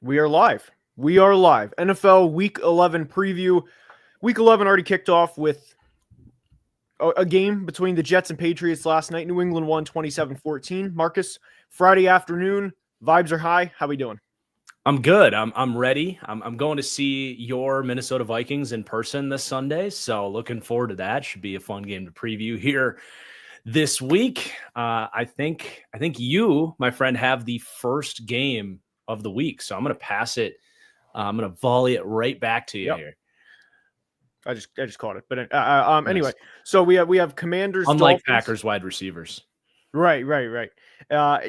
We are live. We are live. NFL Week 11 preview. Week 11 already kicked off with a game between the Jets and Patriots last night. New England won 27-14. Marcus, Friday afternoon. Vibes are high. How we doing? I'm good. I'm ready. I'm going to see your Minnesota Vikings in person this Sunday, so looking forward to that. Should be a fun game to preview here this week. I think you, my friend, have the first game of the week, so I'm going to pass it. I'm going to volley it right back to you here. I just caught it, but anyway, so we have Commanders. Unlike Dolphins. Packers wide receivers, right.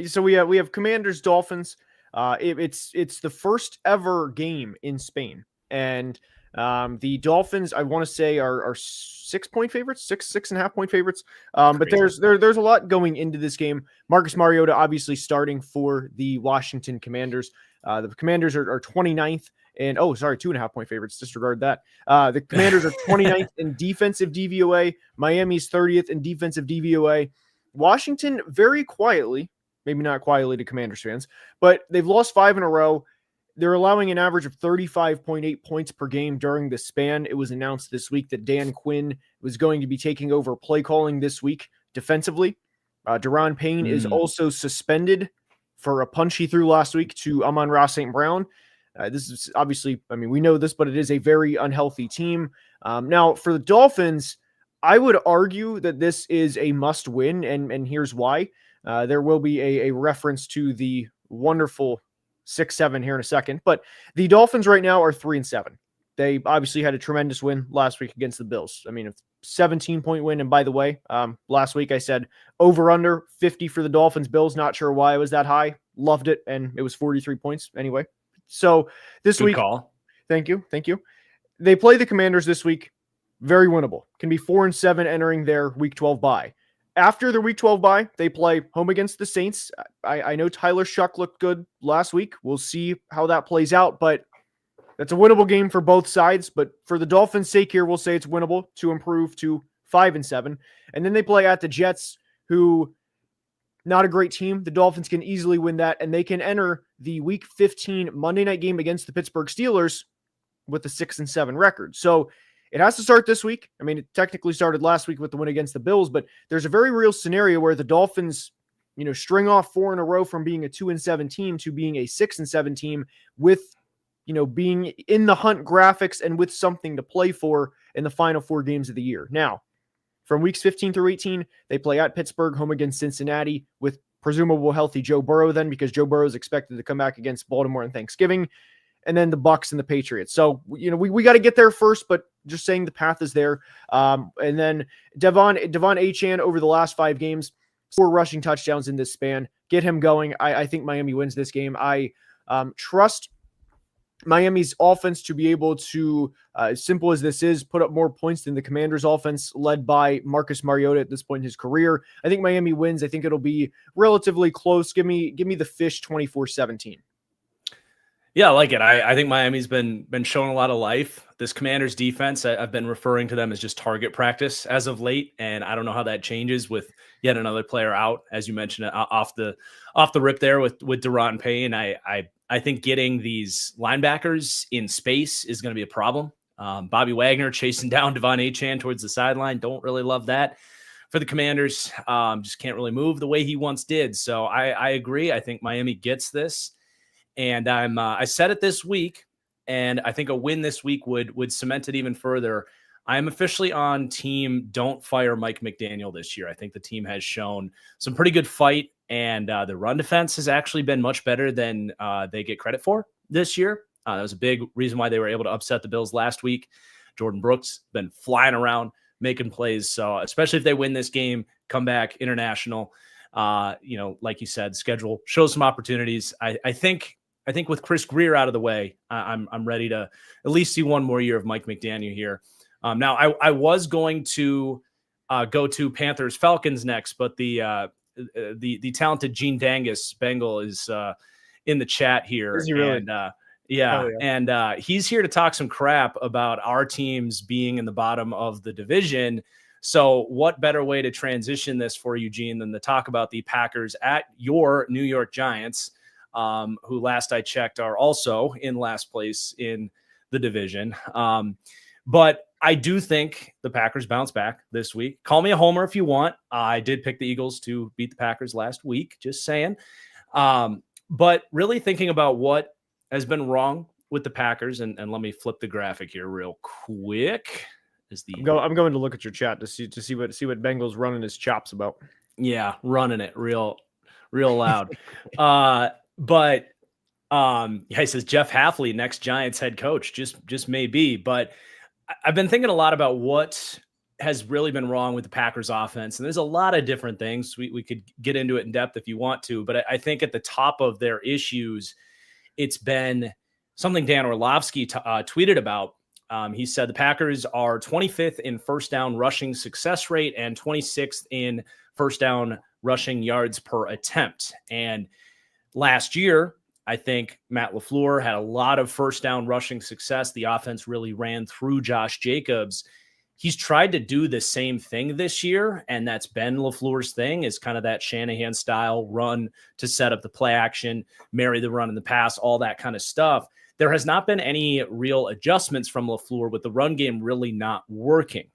So we have Commanders Dolphins. It's the first ever game in Spain, and the Dolphins, I want to say, are 6-point favorites, 6.5 point favorites. But there's a lot going into this game. Marcus Mariota obviously starting for the Washington Commanders. The Commanders are 29th. And 2.5 point favorites. Disregard that. The Commanders are 29th in defensive DVOA. Miami's 30th in defensive DVOA. Washington, very quietly, maybe not quietly to Commanders fans, but they've lost 5 in a row. They're allowing an average of 35.8 points per game during the span. It was announced this week that Dan Quinn was going to be taking over play calling this week defensively. Deron Payne is also suspended for a punch he threw last week to Amon-Ra St. Brown. This is obviously, we know this, but it is a very unhealthy team. Now, for the Dolphins, I would argue that this is a must win, and here's why. There will be a reference to the wonderful 6-7 here in a second, but the Dolphins right now are 3-7. They obviously had a tremendous win last week against the Bills. A 17-point win, and by the way, last week I said over-under 50 for the Dolphins. Bills, not sure why it was that high. Loved it, and it was 43 points anyway. So this week, call. Thank you. They play the Commanders this week. Very winnable. Can be 4-7 entering their Week 12 bye. After their Week 12 bye, they play home against the Saints. I know Tyler Shuck looked good last week. We'll see how that plays out, but that's a winnable game for both sides. But for the Dolphins' sake here, we'll say it's winnable to improve to 5-7. And then they play at the Jets, who... not a great team. The Dolphins can easily win that, and they can enter the Week 15 Monday night game against the Pittsburgh Steelers with a 6-7 record. So it has to start this week. It technically started last week with the win against the Bills, but there's a very real scenario where the Dolphins, string off 4 in a row from being a 2-7 team to being a 6-7 team with, being in the hunt graphics and with something to play for in the final 4 games of the year. Now, from weeks 15 through 18, they play at Pittsburgh, home against Cincinnati, with presumable healthy Joe Burrow then, because Joe Burrow is expected to come back against Baltimore on Thanksgiving, and then the Bucs and the Patriots. So, we got to get there first, but just saying the path is there. And then Devon Achane over the last 5 games, 4 rushing touchdowns in this span. Get him going. I think Miami wins this game. I trust Miami's offense to be able to, as simple as this is, put up more points than the Commanders' offense led by Marcus Mariota at this point in his career. I think Miami wins. I think it'll be relatively close. Give me the Fish 24-17. Yeah, I like it. I think Miami's been showing a lot of life. This Commanders defense, I've been referring to them as just target practice as of late, and I don't know how that changes with yet another player out, as you mentioned, off the rip there with Deron Payne. I think getting these linebackers in space is going to be a problem. Bobby Wagner chasing down Devon Achane towards the sideline. Don't really love that for the Commanders. Just can't really move the way he once did. So I agree. I think Miami gets this. And I said it this week, and I think a win this week would cement it even further. I am officially on team don't fire Mike McDaniel this year. I think the team has shown some pretty good fight, and the run defense has actually been much better than they get credit for this year. That was a big reason why they were able to upset the Bills last week. Jordan Brooks been flying around, making plays. So especially if they win this game, come back international, like you said, schedule shows some opportunities. I think with Chris Grier out of the way, I'm ready to at least see one more year of Mike McDaniel here. Now, I was going to go to Panthers Falcons next, but the talented Gene Dangus Bengal is in the chat here. Is he really? And yeah. And he's here to talk some crap about our teams being in the bottom of the division. So what better way to transition this for you, Gene, than to talk about the Packers at your New York Giants? who last I checked are also in last place in the division. But I do think the Packers bounce back this week. Call me a homer if you want. I did pick the Eagles to beat the Packers last week, just saying. But really thinking about what has been wrong with the Packers, and let me flip the graphic here real quick. I'm going to look at your chat to see what Bengals running his chops about. Yeah, running it real loud. But he says Jeff Hafley, next Giants head coach, just maybe. But I've been thinking a lot about what has really been wrong with the Packers offense. And there's a lot of different things. We could get into it in depth if you want to, but I think at the top of their issues, it's been something Dan Orlovsky tweeted about. He said the Packers are 25th in first down rushing success rate and 26th in first down rushing yards per attempt. And last year, I think Matt LaFleur had a lot of first down rushing success. The offense really ran through Josh Jacobs. He's tried to do the same thing this year, and that's been LaFleur's thing, is kind of that Shanahan style run to set up the play action, marry the run and the pass, all that kind of stuff. There has not been any real adjustments from LaFleur with the run game really not working.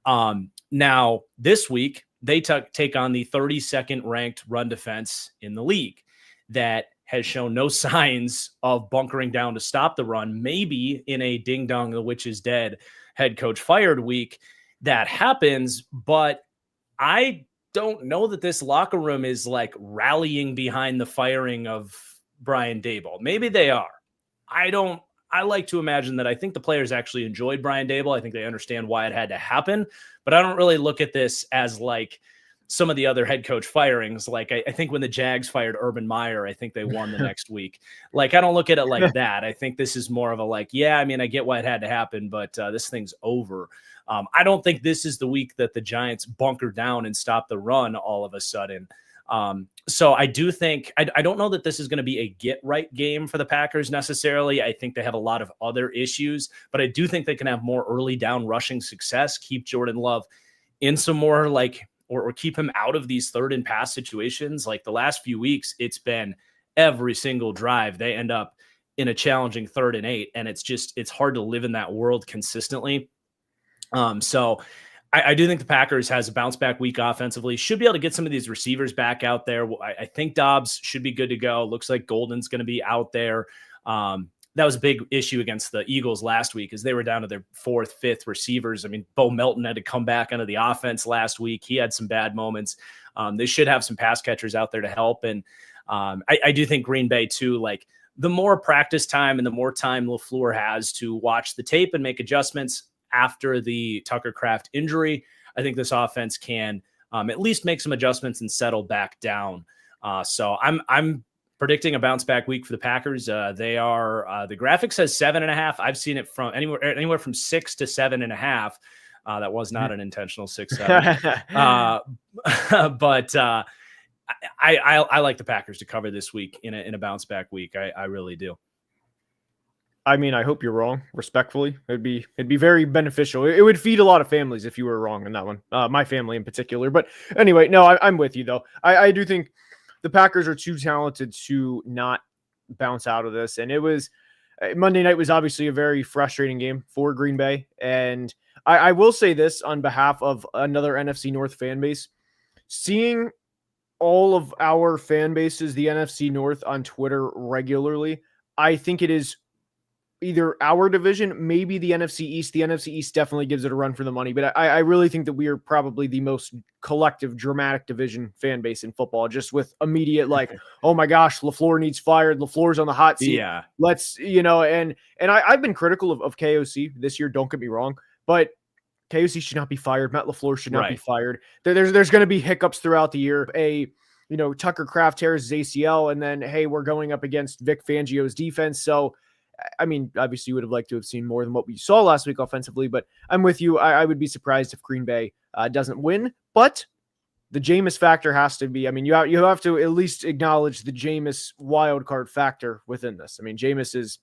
Now, this week, they take on the 32nd ranked run defense in the league that has shown no signs of bunkering down to stop the run. Maybe in a ding dong, the witch is dead head coach fired week that happens, but I don't know that this locker room is like rallying behind the firing of Brian Daboll. Maybe they are. I like to imagine that I think the players actually enjoyed Brian Daboll. I think they understand why it had to happen, but I don't really look at this as like some of the other head coach firings. Like I think when the Jags fired Urban Meyer, I think they won the next week. Like, I don't look at it like that. I think this is more of a like, yeah, I mean, I get why it had to happen, but this thing's over. I don't think this is the week that the Giants bunker down and stop the run all of a sudden. So I do think, I don't know that this is going to be a get right game for the Packers necessarily. I think they have a lot of other issues, but I do think they can have more early down rushing success, keep Jordan Love in some more like, or keep him out of these third and pass situations. Like the last few weeks, it's been every single drive they end up in a challenging 3rd and 8. And it's hard to live in that world consistently. So I do think the Packers has a bounce back week offensively, should be able to get some of these receivers back out there. I think Dobbs should be good to go. Looks like Golden's going to be out there. That was a big issue against the Eagles last week, as they were down to their 4th, 5th receivers. I mean, Bo Melton had to come back into the offense last week. He had some bad moments. They should have some pass catchers out there to help. And I do think Green Bay too, like the more practice time and the more time LaFleur has to watch the tape and make adjustments after the Tucker Kraft injury, I think this offense can at least make some adjustments and settle back down. So I'm predicting a bounce back week for the Packers. They are the graphic says 7.5. I've seen it from anywhere from 6 to 7.5. That was not an intentional 6-7. But I like the Packers to cover this week in a bounce back week. I really do. I mean, I hope you're wrong, respectfully. It'd be very beneficial. It would feed a lot of families if you were wrong in that one. My family in particular. But anyway, no, I'm with you though. I do think the Packers are too talented to not bounce out of this. And it was Monday night was obviously a very frustrating game for Green Bay. And I will say this on behalf of another NFC North fan base, seeing all of our fan bases, the NFC North on Twitter regularly, I think it is either our division, maybe the NFC East. The NFC East definitely gives it a run for the money, but I really think that we are probably the most collective, dramatic division fan base in football, just with immediate like, oh my gosh, LaFleur needs fired. LaFleur's on the hot seat. Yeah. Let's, and I've been critical of KOC this year. Don't get me wrong, but KOC should not be fired. Matt LaFleur should not be fired. There's going to be hiccups throughout the year. Tucker Kraft tears his ACL, and then, hey, we're going up against Vic Fangio's defense. So, I mean, obviously you would have liked to have seen more than what we saw last week offensively, but I'm with you. I would be surprised if Green Bay doesn't win, but the Jameis factor has to be, I mean, you have to at least acknowledge the Jameis wild card factor within this. I mean, Jameis is,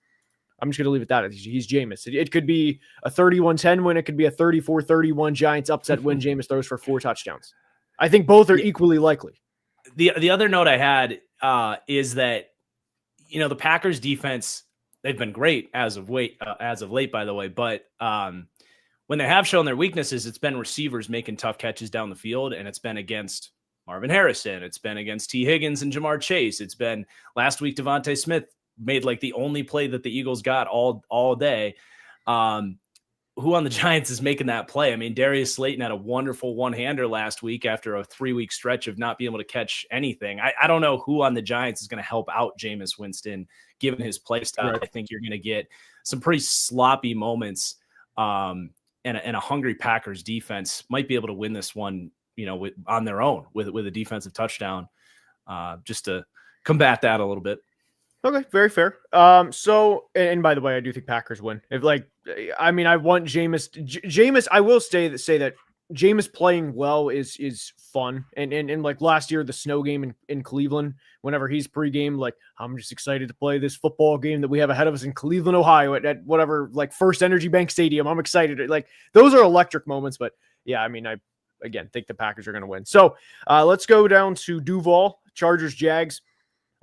I'm just going to leave it at that. He's Jameis. It could be a 31-10 win. It could be a 34-31 Giants upset win. Jameis throws for 4 touchdowns. I think both are equally likely. The other note I had is that the Packers defense, they've been great as of late, by the way. But when they have shown their weaknesses, it's been receivers making tough catches down the field, and it's been against Marvin Harrison. It's been against T. Higgins and Jamar Chase. It's been last week, Devontae Smith made like the only play that the Eagles got all day. Who on the Giants is making that play? I mean, Darius Slayton had a wonderful one-hander last week after a 3-week stretch of not being able to catch anything. I don't know who on the Giants is going to help out Jameis Winston, given his play style. Right. I think you're going to get some pretty sloppy moments, and a hungry Packers defense might be able to win this one, on their own with a defensive touchdown, just to combat that a little bit. Okay, very fair. So, and by the way, I do think Packers win. I want Jameis. I will say that Jameis playing well is fun. And like last year, the snow game in Cleveland, whenever he's pregame, like, I'm just excited to play this football game that we have ahead of us in Cleveland, Ohio at whatever, like First Energy Bank Stadium. I'm excited. Like, those are electric moments. But yeah, I mean, I again think the Packers are going to win. So let's go down to Duval, Chargers, Jags.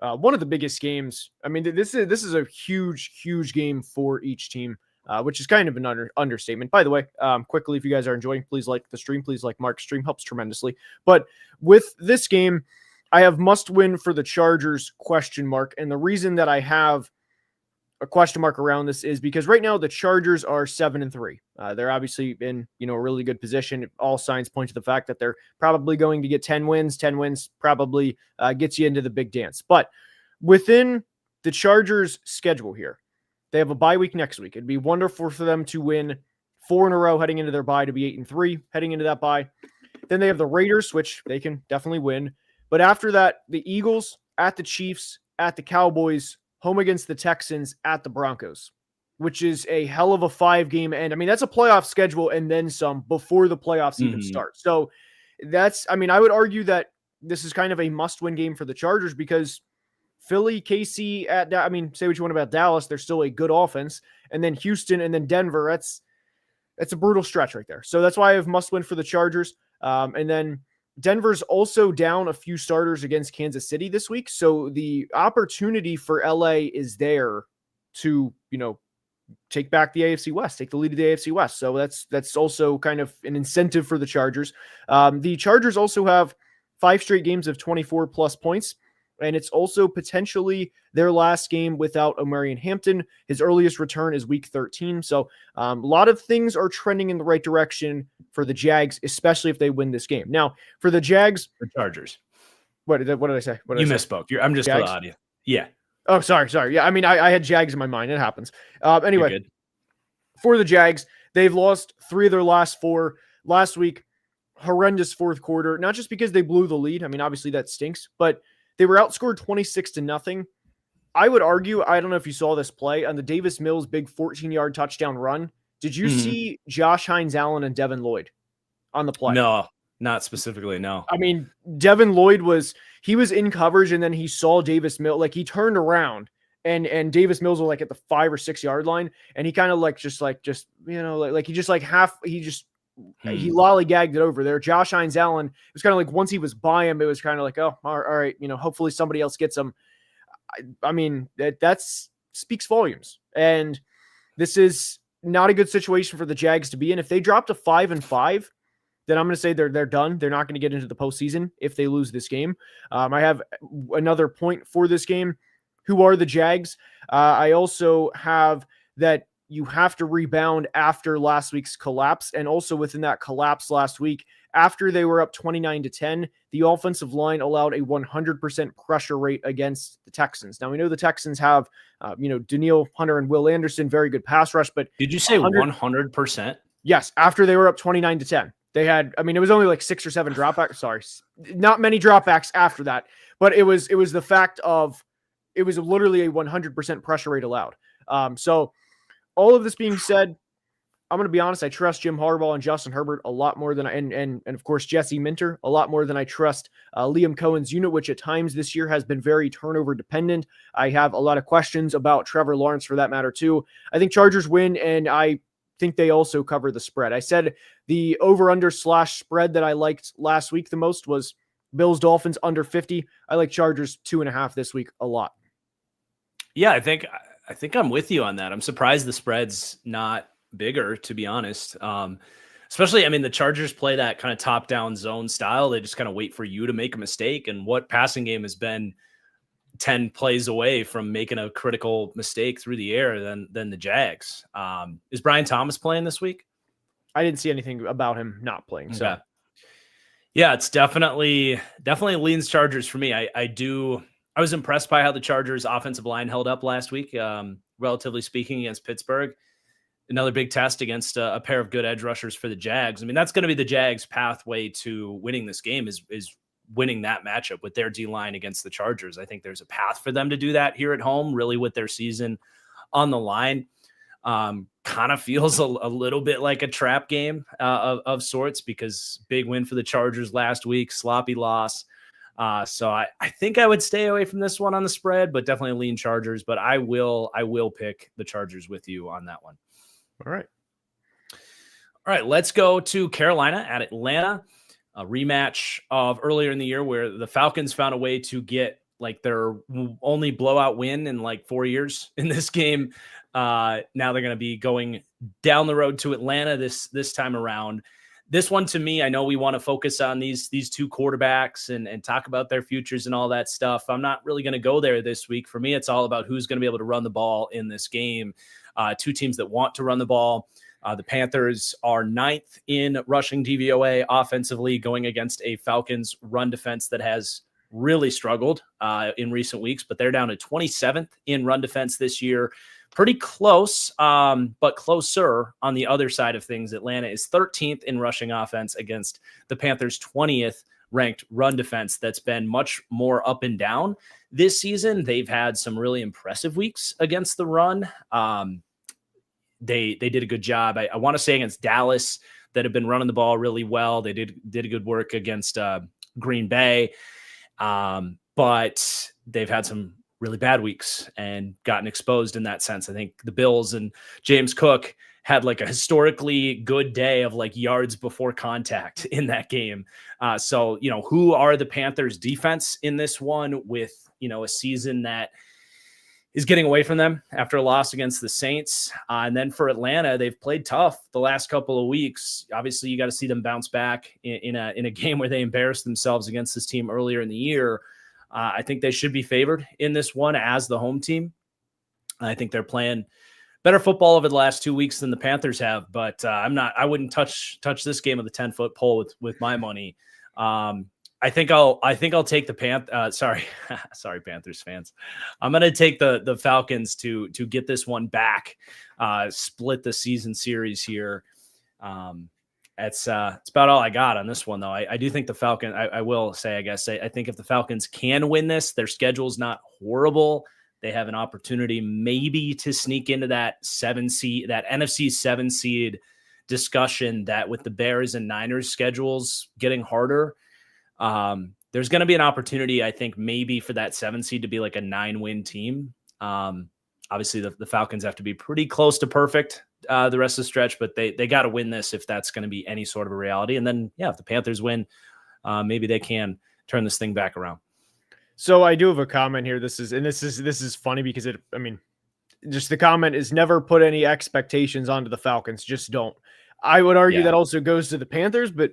One of the biggest games. I mean, this is a huge game for each team, which is kind of an understatement. By the way, quickly, if you guys are enjoying, please like the stream. Please like Mark's stream. Helps tremendously. But with this game, I have must win for the Chargers ? And the reason that I have a question mark around this is because right now the Chargers are 7-3. They're obviously in a really good position. All signs point to the fact that they're probably going to get 10 wins. 10 wins probably gets you into the big dance. But within the Chargers' schedule here, they have a bye week next week. It'd be wonderful for them to win 4 in a row heading into their bye, to be 8-3 heading into that bye. Then they have the Raiders, which they can definitely win. But after that, the Eagles, at the Chiefs, at the Cowboys, home against the Texans, at the Broncos, which is a hell of a 5-game end. I mean, that's a playoff schedule and then some before the playoffs even start. So I would argue that this is kind of a must-win game for the Chargers because Philly, KC, say what you want about Dallas, they're still a good offense. And then Houston and then Denver, that's a brutal stretch right there. So that's why I have must-win for the Chargers. And then Denver's also down a few starters against Kansas City this week. So the opportunity for LA is there to, take back the AFC West, take the lead of the AFC West. So that's also kind of an incentive for the Chargers. The Chargers also have 5 straight games of 24 plus points. And it's also potentially their last game without Omarion Hampton. His earliest return is week 13. So a lot of things are trending in the right direction for the Jags, especially if they win this game. Now, for the Jags... The Chargers. What did I say? You misspoke. I'm just for the audio. Yeah. Oh, sorry. Yeah, I mean, I had Jags in my mind. It happens. Anyway, for the Jags, they've lost 3 of their last 4. Last week, horrendous fourth quarter. Not just because they blew the lead. I mean, obviously that stinks, but they were outscored 26-0. I would argue, I don't know if you saw this play on the Davis Mills big 14-yard touchdown run. Did you see Josh Hines-Allen and Devin Lloyd on the play? No, not specifically. No. I mean, Devin Lloyd was in coverage and then he saw Davis Mills, like he turned around and Davis Mills was like at the 5 or 6 yard line. And he kind of he lollygagged it over there. Josh Hines-Allen, it was kind of like once he was by him, it was kind of like, oh, all right, hopefully somebody else gets him. I mean, that speaks volumes. And this is not a good situation for the Jags to be in. If they drop to 5-5, then I'm going to say they're done. They're not going to get into the postseason if they lose this game. I have another point for this game. Who are the Jags? I also have that you have to rebound after last week's collapse. And also within that collapse last week, after they were up 29-10, the offensive line allowed a 100% pressure rate against the Texans. Now we know the Texans have, Danielle Hunter and Will Anderson, very good pass rush, but did you say 100%? Yes. After they were up 29-10, they had, it was only like 6 or 7 dropbacks. Sorry, not many dropbacks after that, but it was the fact of, it was literally a 100% pressure rate allowed. So all of this being said, I'm going to be honest. I trust Jim Harbaugh and Justin Herbert a lot more than and of course Jesse Minter a lot more than I trust Liam Cohen's unit, which at times this year has been very turnover dependent. I have a lot of questions about Trevor Lawrence for that matter too. I think Chargers win, and I think they also cover the spread. I said the over/under / spread that I liked last week the most was Bills Dolphins under 50. I like Chargers 2.5 this week a lot. Yeah, I think I'm with you on that. I'm surprised the spread's not bigger, to be honest. Especially, I mean, the Chargers play that kind of top-down zone style. They just kind of wait for you to make a mistake. And what passing game has been 10 plays away from making a critical mistake through the air than the Jags? Is Brian Thomas playing this week? I didn't see anything about him not playing. So, yeah, it's definitely leans Chargers for me. I was impressed by how the Chargers offensive line held up last week, relatively speaking, against Pittsburgh. Another big test against a pair of good edge rushers for the Jags. I mean, that's going to be the Jags' pathway to winning this game is winning that matchup with their D-line against the Chargers. I think there's a path for them to do that here at home, really with their season on the line. Kind of feels a little bit like a trap game of sorts, because big win for the Chargers last week, sloppy loss. So I think I would stay away from this one on the spread, but definitely lean Chargers. But I will pick the Chargers with you on that one. All right. Let's go to Carolina at Atlanta, a rematch of earlier in the year where the Falcons found a way to get like their only blowout win in like 4 years in this game. Now they're going to be going down the road to Atlanta this time around. This one, to me, I know we want to focus on these two quarterbacks and talk about their futures and all that stuff. I'm not really going to go there this week. For me, it's all about who's going to be able to run the ball in this game. Two teams that want to run the ball. The Panthers are 9th in rushing DVOA offensively, going against a Falcons run defense that has really struggled in recent weeks, but they're down to 27th in run defense this year. Pretty close, but closer on the other side of things. Atlanta is 13th in rushing offense against the Panthers' 20th ranked run defense. That's been much more up and down this season. They've had some really impressive weeks against the run. They did a good job. I want to say against Dallas, that have been running the ball really well. They did a good work against Green Bay, but they've had some really bad weeks and gotten exposed in that sense. I think the Bills and James Cook had like a historically good day of like yards before contact in that game. So, who are the Panthers defense in this one with, a season that is getting away from them after a loss against the Saints. And then for Atlanta, they've played tough the last couple of weeks. Obviously, you got to see them bounce back in a game where they embarrassed themselves against this team earlier in the year. I think they should be favored in this one as the home team. I think they're playing better football over the last 2 weeks than the Panthers have, but I wouldn't touch this game of the 10-foot pole with my money. I think I'll take the sorry, Panthers fans. I'm going to take the Falcons to get this one back, split the season series here. It's about all I got on this one, though. I do think the Falcons, I will say, I think if the Falcons can win this, their schedule's not horrible. They have an opportunity maybe to sneak into that NFC 7 seed discussion, that with the Bears and Niners schedules getting harder, there's going to be an opportunity, I think, maybe for that 7 seed to be like a 9-win team. Obviously, the Falcons have to be pretty close to perfect the rest of the stretch, but they got to win this if that's going to be any sort of a reality. And then, if the Panthers win, maybe they can turn this thing back around. So I do have a comment here. This is funny because just the comment is never put any expectations onto the Falcons. Just don't. I would argue that also goes to the Panthers, but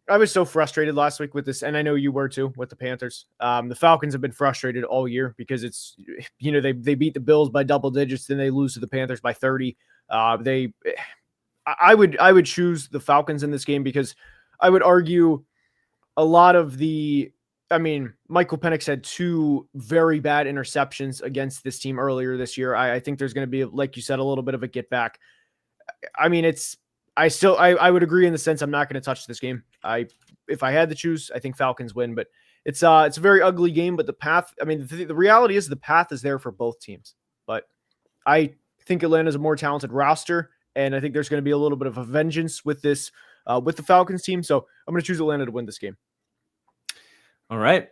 I was so frustrated last week with this, and I know you were too with the Panthers. The Falcons have been frustrated all year because it's, they beat the Bills by double digits, then they lose to the Panthers by 30. I would choose the Falcons in this game because I would argue a lot of Michael Penix had 2 very bad interceptions against this team earlier this year. I think there's going to be, like you said, a little bit of a get back. I would agree in the sense I'm not going to touch this game. If I had to choose, I think Falcons win, but it's a very ugly game, but the path, the reality is the path is there for both teams, but I think Atlanta's a more talented roster, and I think there's going to be a little bit of a vengeance with this, with the Falcons team. So I'm going to choose Atlanta to win this game. All right.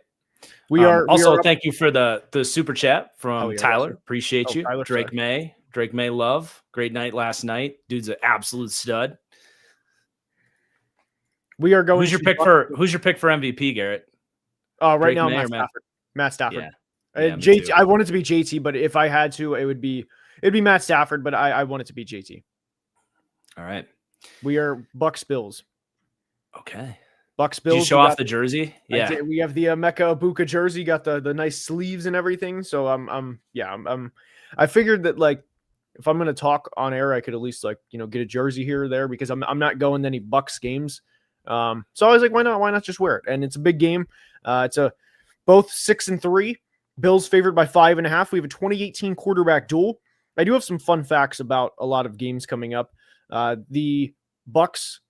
Thank you for the super chat from Tyler. Appreciate you. Tyler, Drake May love. Great night last night. Dude's an absolute stud. We are going. Who's your pick for MVP, Garrett? Right now, Matt Stafford. Me JT, too. I want it to be JT, but if I had to, it'd be Matt Stafford, but I want it to be JT. All right. We are Bucks Bills. Okay. Bucks Did you Bills. show off the jersey? Yeah. We have the Mecca Ibuka jersey, got the nice sleeves and everything. So I figured that like if I'm gonna talk on air, I could at least like get a jersey here or there because I'm not going to any Bucks games. So I was like, why not? Why not just wear it? And it's a big game. It's both 6-3. Bills favored by 5.5. We have a 2018 quarterback duel. I do have some fun facts about a lot of games coming up. The Bucks,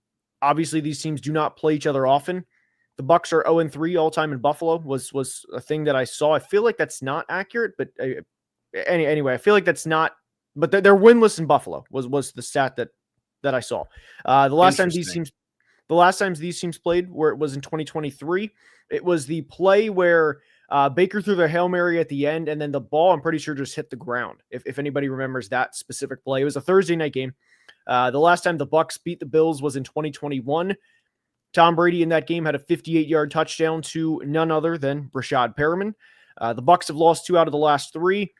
obviously, these teams do not play each other often. The Bucks are 0-3 all time in Buffalo. Was a thing that I saw. I feel like that's not accurate, but anyway, I feel like that's not. But they're winless in Buffalo. Was the stat that I saw. The last time these teams played, where it was in 2023, it was the play where Baker threw the Hail Mary at the end, and then the ball, I'm pretty sure, just hit the ground. If anybody remembers that specific play, it was a Thursday night game. The last time the Bucks beat the Bills was in 2021. Tom Brady in that game had a 58-yard touchdown to none other than Rashad Perriman. The Bucks have lost 2 out of the last 3.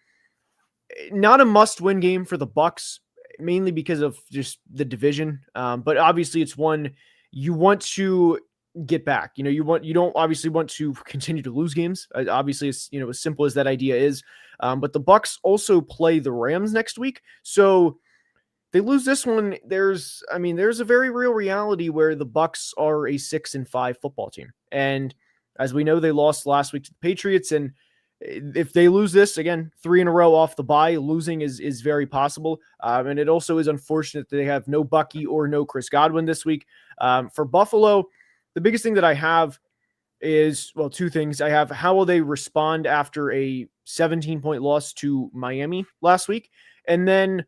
Not a must-win game for the Bucks, mainly because of just the division. But obviously, it's one you want to get back. You don't obviously want to continue to lose games. Obviously, it's as simple as that idea is. But the Bucks also play the Rams next week, so they lose this one. There's a very real reality where the Bucks are a 6-5 football team, and as we know, they lost last week to the Patriots. And if they lose this again, 3 in a row off the bye, losing is very possible. And it also is unfortunate that they have no Bucky or no Chris Godwin this week. For Buffalo, the biggest thing that I have is, well, 2 things. I have how will they respond after a 17-point loss to Miami last week, and then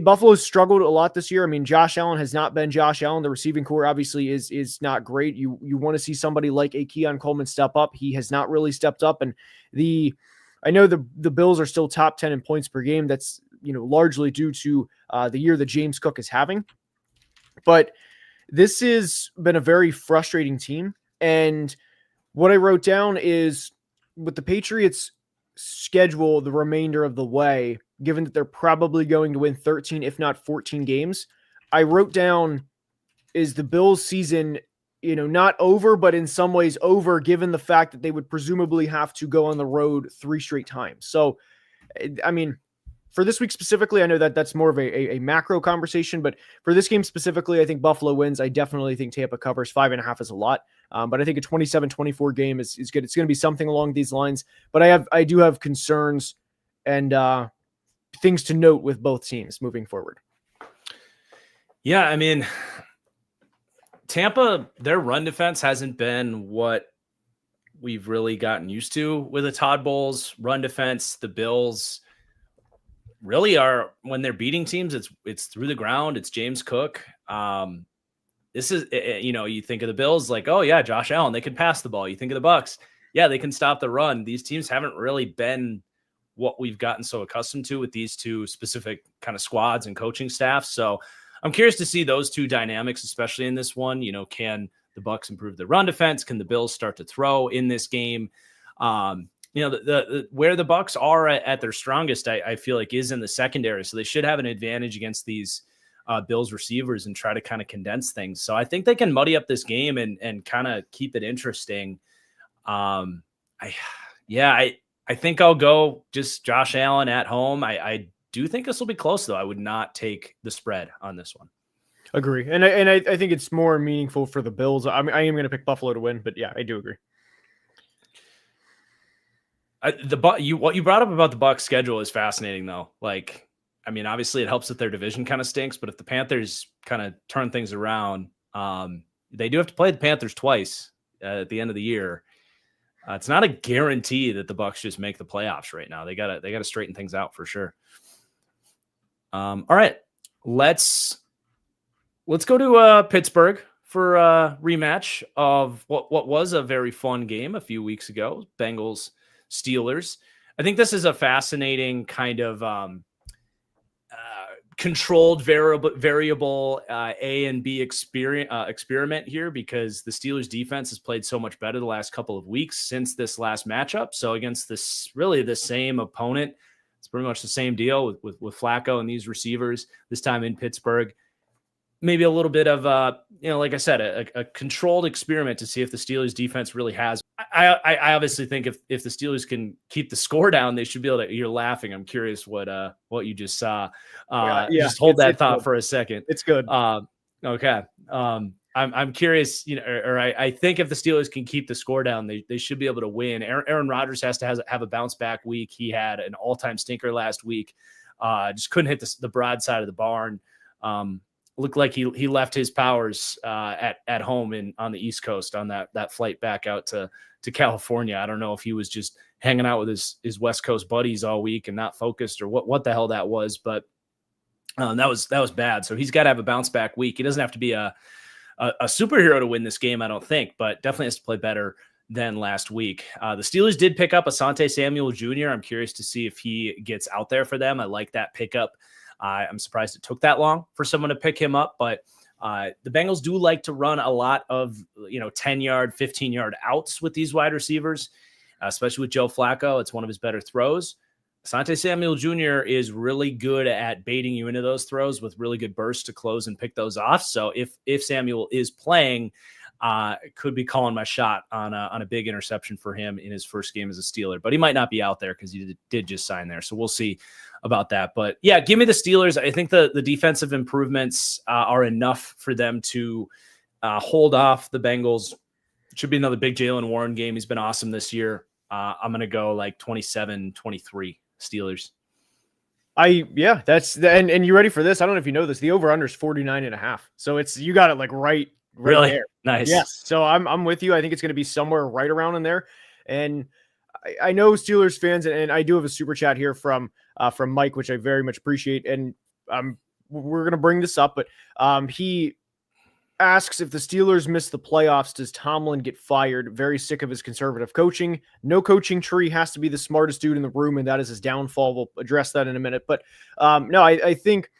Buffalo's struggled a lot this year. I mean, Josh Allen has not been Josh Allen. The receiving core obviously is not great. You want to see somebody like a Keon Coleman step up. He has not really stepped up. And I know the Bills are still top 10 in points per game. That's largely due to the year that James Cook is having. But this has been a very frustrating team. And what I wrote down is with the Patriots schedule the remainder of the way, given that they're probably going to win 13, if not 14 games, I wrote down, is the Bills season, not over, but in some ways over, given the fact that they would presumably have to go on the road 3 straight times. So, I mean, for this week specifically, I know that that's more of a macro conversation, but for this game specifically, I think Buffalo wins. I definitely think Tampa covers. 5.5 is a lot. But I think a 27-24 game is good. It's going to be something along these lines, but I do have concerns and things to note with both teams moving forward. Yeah, I mean, Tampa, their run defense hasn't been what we've really gotten used to with the Todd Bowles run defense. The Bills really are, when they're beating teams, it's through the ground. It's James Cook. This is, you think of the Bills like, oh yeah, Josh Allen, they can pass the ball. You think of the Bucks, yeah, they can stop the run. These teams haven't really been what we've gotten so accustomed to with these 2 specific kind of squads and coaching staffs. So I'm curious to see those 2 dynamics, especially in this one. Can the Bucks improve the run defense? Can the Bills start to throw in this game? The where the Bucks are at their strongest, I feel like, is in the secondary. So they should have an advantage against these Bills receivers and try to kind of condense things. So I think they can muddy up this game and kind of keep it interesting. I think I'll go just Josh Allen at home. I do think this will be close, though. I would not take the spread on this one. Agree. And I think it's more meaningful for the Bills. I am going to pick Buffalo to win, but yeah, I do agree. What you brought up about the Bucs schedule is fascinating, though. Like, I mean, obviously it helps that their division kind of stinks, but if the Panthers kind of turn things around, they do have to play the Panthers twice at the end of the year. It's not a guarantee that the Bucs just make the playoffs right now. They gotta straighten things out for sure. All right, let's go to Pittsburgh for a rematch of what was a very fun game a few weeks ago. Bengals Steelers. I think this is a fascinating kind of controlled variable A and B experiment here, because the Steelers defense has played so much better the last couple of weeks since this last matchup. So against this really the same opponent, it's pretty much the same deal with Flacco and these receivers this time in Pittsburgh. Maybe a little bit of like I said, a controlled experiment to see if the Steelers defense really has. I obviously think if the Steelers can keep the score down, they should be able to. You're laughing. I'm curious what you just saw. Just hold that thought for a second. It's good. Okay. I'm curious, I think if the Steelers can keep the score down, they should be able to win. Aaron Rodgers has to have a bounce back week. He had an all-time stinker last week. Just couldn't hit the broad side of the barn. Looked like he left his powers at home on the East Coast on that flight back out to California. I don't know if he was just hanging out with his West Coast buddies all week and not focused, or what the hell that was, but that was bad. So he's got to have a bounce back week. He doesn't have to be a superhero to win this game, I don't think, but definitely has to play better than last week. The Steelers did pick up Asante Samuel Jr. I'm curious to see if he gets out there for them. I like that pickup. I'm surprised it took that long for someone to pick him up, but the Bengals do like to run a lot of 10-yard, 15-yard outs with these wide receivers, especially with Joe Flacco. It's one of his better throws. Asante Samuel Jr. is really good at baiting you into those throws with really good bursts to close and pick those off. So if Samuel is playing, could be calling my shot on a big interception for him in his first game as a Steeler, but he might not be out there because he did just sign there. So we'll see about that. But yeah, give me the Steelers. I think the defensive improvements are enough for them to hold off the Bengals. It should be another big Jaylen Warren game. He's been awesome this year. I'm going to go like 27-23 Steelers. That's and you ready for this? I don't know if you know this. The over under is 49.5. So you got it like right really there. Nice. Yes. So I'm with you. I think it's going to be somewhere right around in there. And I know Steelers fans, and I do have a super chat here from Mike, which I very much appreciate. And we're going to bring this up, but he asks, if the Steelers miss the playoffs, does Tomlin get fired? Very sick of his conservative coaching. No coaching tree, has to be the smartest dude in the room, and that is his downfall. We'll address that in a minute. But no, I think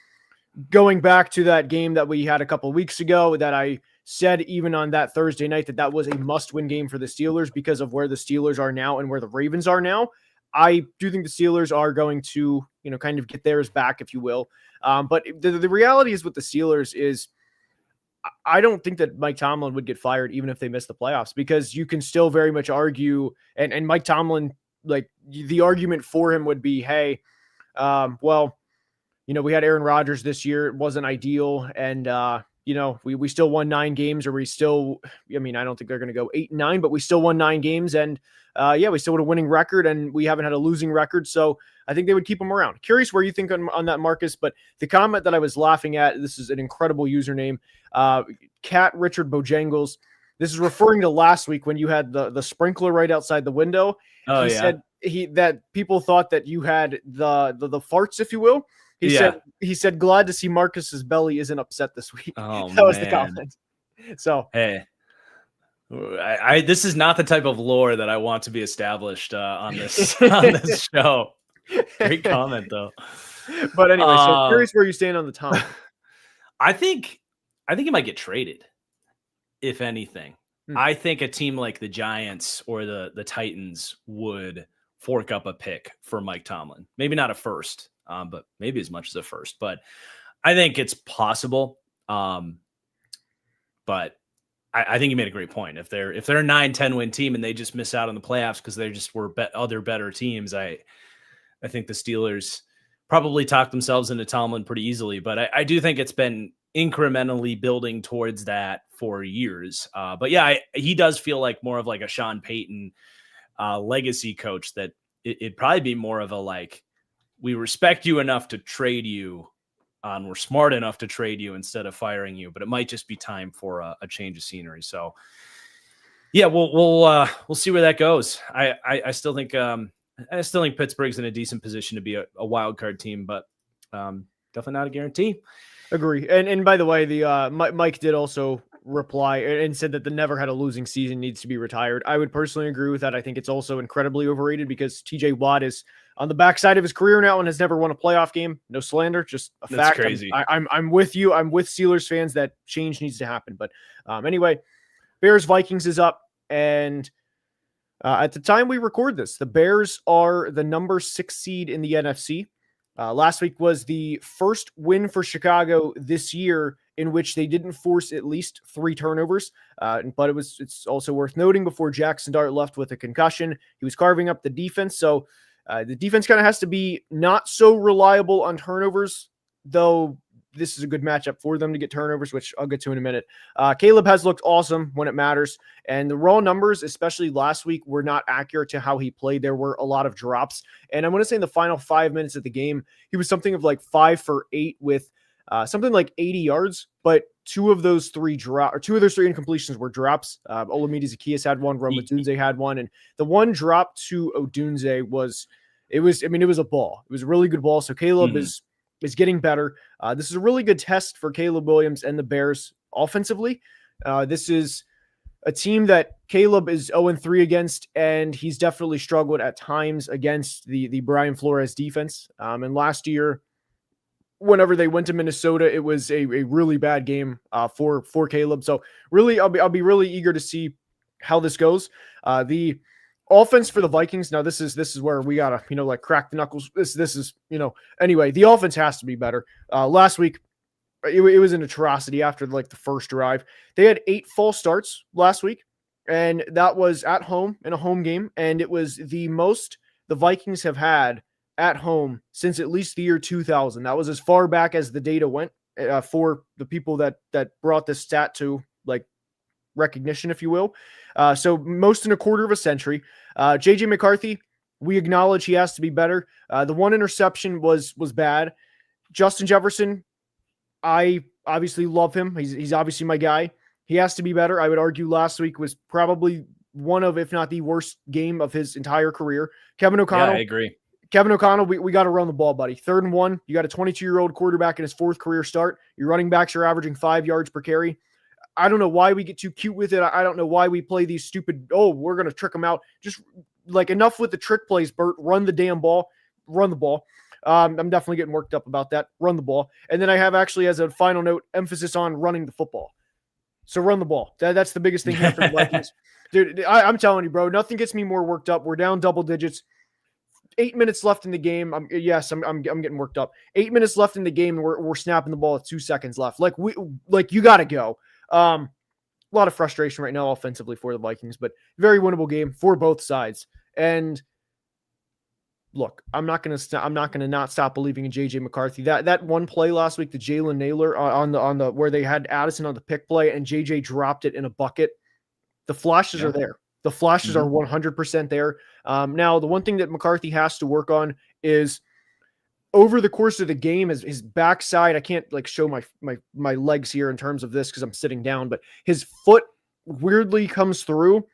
going back to that game that we had a couple of weeks ago, that I said even on that Thursday night that was a must-win game for the Steelers because of where the Steelers are now and where the Ravens are now. I do think the Steelers are going to, kind of get theirs back, if you will. But the reality is with the Steelers is, I don't think that Mike Tomlin would get fired even if they miss the playoffs, because you can still very much argue, and Mike Tomlin, like, the argument for him would be, hey, we had Aaron Rodgers this year. It wasn't ideal. And, we still won 9 games, or we still, I don't think they're going to go 8-9, but we still won 9 games. And we still had a winning record, and we haven't had a losing record. So I think they would keep him around. Curious where you think on that, Marcus, but the comment that I was laughing at, this is an incredible username, Cat Richard Bojangles. This is referring to last week when you had the sprinkler right outside the window. Oh, he said that people thought that you had the farts, if you will. He said, glad to see Marcus's belly isn't upset this week. Oh, that was the comment. So, hey, this is not the type of lore that I want to be established on this show. Great comment, though. But anyway, so curious where you stand on the top. I think he might get traded, if anything. I think a team like the Giants or the Titans would fork up a pick for Mike Tomlin. Maybe not a first, but maybe as much as a first. But I think it's possible. But I think you made a great point. If they're a 9-10 win team and they just miss out on the playoffs because they just were other better teams, I think the Steelers probably talked themselves into Tomlin pretty easily. But I do think it's been incrementally building towards that for years. But yeah, he does feel like more of like a Sean Payton legacy coach, that it'd probably be more of a like, we respect you enough to trade you, and we're smart enough to trade you instead of firing you. But it might just be time for a change of scenery. So yeah, we'll see where that goes. I still think Pittsburgh's in a decent position to be a wild card team, but definitely not a guarantee. Agree. And by the way, the Mike did also reply and said that the never had a losing season needs to be retired. I would personally agree with that. I think it's also incredibly overrated because TJ Watt is on the backside of his career now and has never won a playoff game. No slander, just a That's fact. crazy. I'm with you. I'm with Steelers fans that change needs to happen. But anyway, Bears Vikings is up, and at the time we record this, the Bears are the number 6 seed in the NFC. Last week was the first win for Chicago this year in which they didn't force at least 3 turnovers. But it's also worth noting before Jackson Dart left with a concussion, he was carving up the defense. So the defense kind of has to be not so reliable on turnovers, though this is a good matchup for them to get turnovers, which I'll get to in a minute. Caleb has looked awesome when it matters, and the raw numbers, especially last week, were not accurate to how he played. There were a lot of drops, and I want to say in the final 5 minutes of the game, he was something of like 5 for 8 with something like 80 yards, but two of those three incompletions were drops. Olamide Zaccheaus had one, Rome Odunze had one, and the one drop to Odunze was a ball. It was a really good ball. So Caleb is getting better. This is a really good test for Caleb Williams and the Bears offensively. This is a team that Caleb is 0-3 against, and he's definitely struggled at times against the Brian Flores defense. And last year, whenever they went to Minnesota, it was a really bad game for Caleb. So really, I'll be really eager to see how this goes. The offense for the Vikings. Now this is where we gotta, like crack the knuckles. This is, anyway, the offense has to be better. Last week, it was an atrocity after like the first drive. They had 8 false starts last week, and that was at home in a home game. And it was the most the Vikings have had at home since at least the year 2000. That was as far back as the data went for the people that brought this stat to like recognition, if you will. So most in a quarter of a century. JJ McCarthy, we acknowledge he has to be better. The one interception was bad. Justin Jefferson, I obviously love him. He's obviously my guy. He has to be better. I would argue last week was probably one of, if not the worst game of his entire career. Kevin O'Connell. Yeah, I agree. Kevin O'Connell, we got to run the ball, buddy. 3rd and 1. You got a 22-year-old quarterback in his 4th career start. Your running backs are averaging 5 yards per carry. I don't know why we get too cute with it. I don't know why we play these stupid, we're going to trick them out. Just like enough with the trick plays, Bert. Run the damn ball. Run the ball. I'm definitely getting worked up about that. Run the ball. And then I have actually, as a final note, emphasis on running the football. So run the ball. That's the biggest thing here for the Vikings. Dude, I'm telling you, bro, nothing gets me more worked up. We're down double digits. 8 minutes left in the game. I'm getting worked up. 8 minutes left in the game, and we're snapping the ball with 2 seconds left. You got to go. A lot of frustration right now offensively for the Vikings, but very winnable game for both sides. And look, I'm not gonna not stop believing in JJ McCarthy. That one play last week, the Jalen Naylor on the where they had Addison on the pick play and JJ dropped it in a bucket. The flashes are there. The flashes are 100% there. Now, the one thing that McCarthy has to work on is over the course of the game, his backside. I can't like show my legs here in terms of this because I'm sitting down, but his foot weirdly comes through.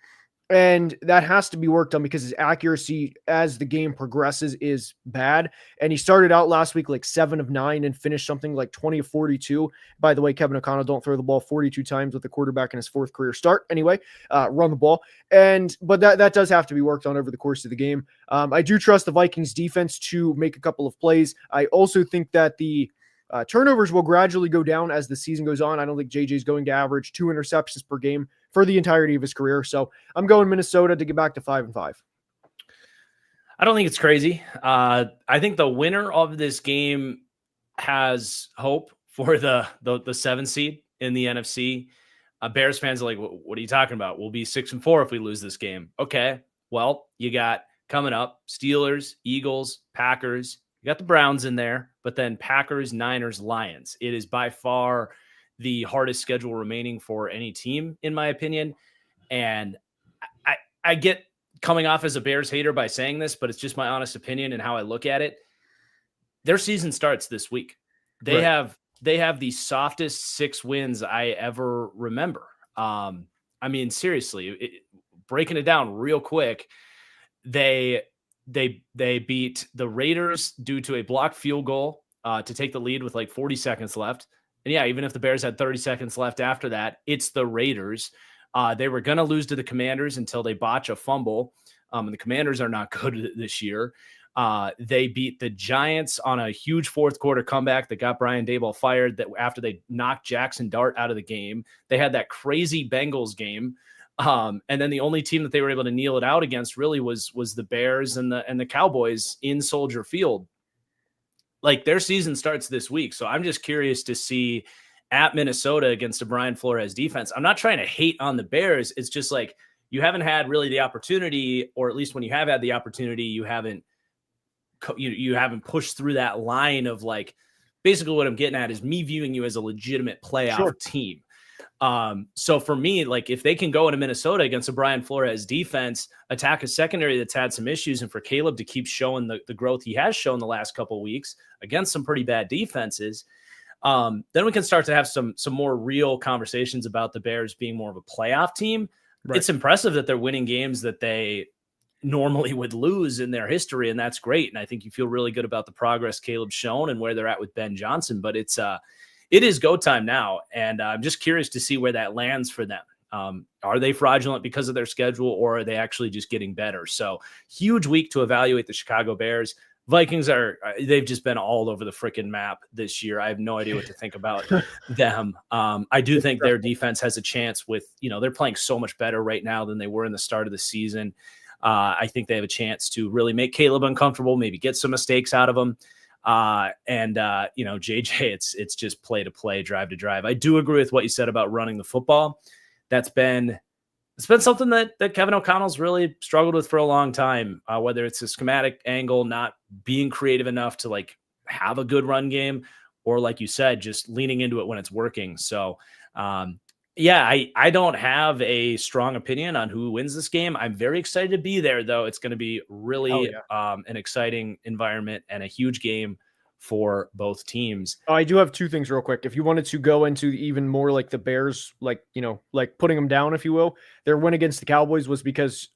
And that has to be worked on because his accuracy as the game progresses is bad. And he started out last week like 7 of 9 and finished something like 20 of 42. By the way, Kevin O'Connell don't throw the ball 42 times with the quarterback in his 4th career start. Anyway, run the ball. But that does have to be worked on over the course of the game. I do trust the Vikings defense to make a couple of plays. I also think that the turnovers will gradually go down as the season goes on. I don't think JJ is going to average 2 interceptions per game for the entirety of his career. So I'm going Minnesota to get back to 5-5. I don't think it's crazy. I think the winner of this game has hope for the 7 seed in the NFC. Bears fans are like, what are you talking about? We'll be 6-4 if we lose this game. Okay. Well, you got coming up Steelers, Eagles, Packers. You got the Browns in there, but then Packers, Niners, Lions. It is by far the hardest schedule remaining for any team, in my opinion. And I get coming off as a Bears hater by saying this, but it's just my honest opinion and how I look at it. Their season starts this week. They have the softest 6 wins I ever remember. I mean, seriously, breaking it down real quick, they beat the Raiders due to a blocked field goal to take the lead with like 40 seconds left. And yeah, even if the Bears had 30 seconds left after that, it's the Raiders. They were going to lose to the Commanders until they botch a fumble. And the Commanders are not good this year. They beat the Giants on a huge fourth quarter comeback that got Brian Daboll fired, that after they knocked Jackson Dart out of the game. They had that crazy Bengals game. And then the only team that they were able to kneel it out against really was the Bears and the Cowboys in Soldier Field. Like, their season starts this week. So I'm just curious to see at Minnesota against a Brian Flores defense. I'm not trying to hate on the Bears. It's just like, you haven't had really the opportunity, or at least when you have had the opportunity, you haven't pushed through that line of, like, basically what I'm getting at is me viewing you as a legitimate playoff team. So for me, like, if they can go into Minnesota against a Brian Flores defense, attack a secondary that's had some issues, and for Caleb to keep showing the growth he has shown the last couple of weeks against some pretty bad defenses, then we can start to have some more real conversations about the Bears being more of a playoff team. Right. It's impressive that they're winning games that they normally would lose in their history, and that's great. And I think you feel really good about the progress Caleb's shown and where they're at with Ben Johnson. But it is go time now, and I'm just curious to see where that lands for them. Are they fraudulent because of their schedule, or are they actually just getting better? So huge week to evaluate the Chicago Bears. Vikings they've just been all over the freaking map this year. I have no idea what to think about them. I do think their defense has a chance with, they're playing so much better right now than they were in the start of the season. I think they have a chance to really make Caleb uncomfortable, maybe get some mistakes out of him. JJ, it's just play to play, drive to drive. I do agree with what you said about running the football. It's been something that Kevin O'Connell's really struggled with for a long time, whether it's a schematic angle, not being creative enough to, like, have a good run game, or, like you said, just leaning into it when it's working. So, I don't have a strong opinion on who wins this game. I'm very excited to be there, though. It's going to be really an exciting environment and a huge game for both teams. I do have two things real quick. If you wanted to go into even more, like, the Bears, like putting them down, if you will, their win against the Cowboys was because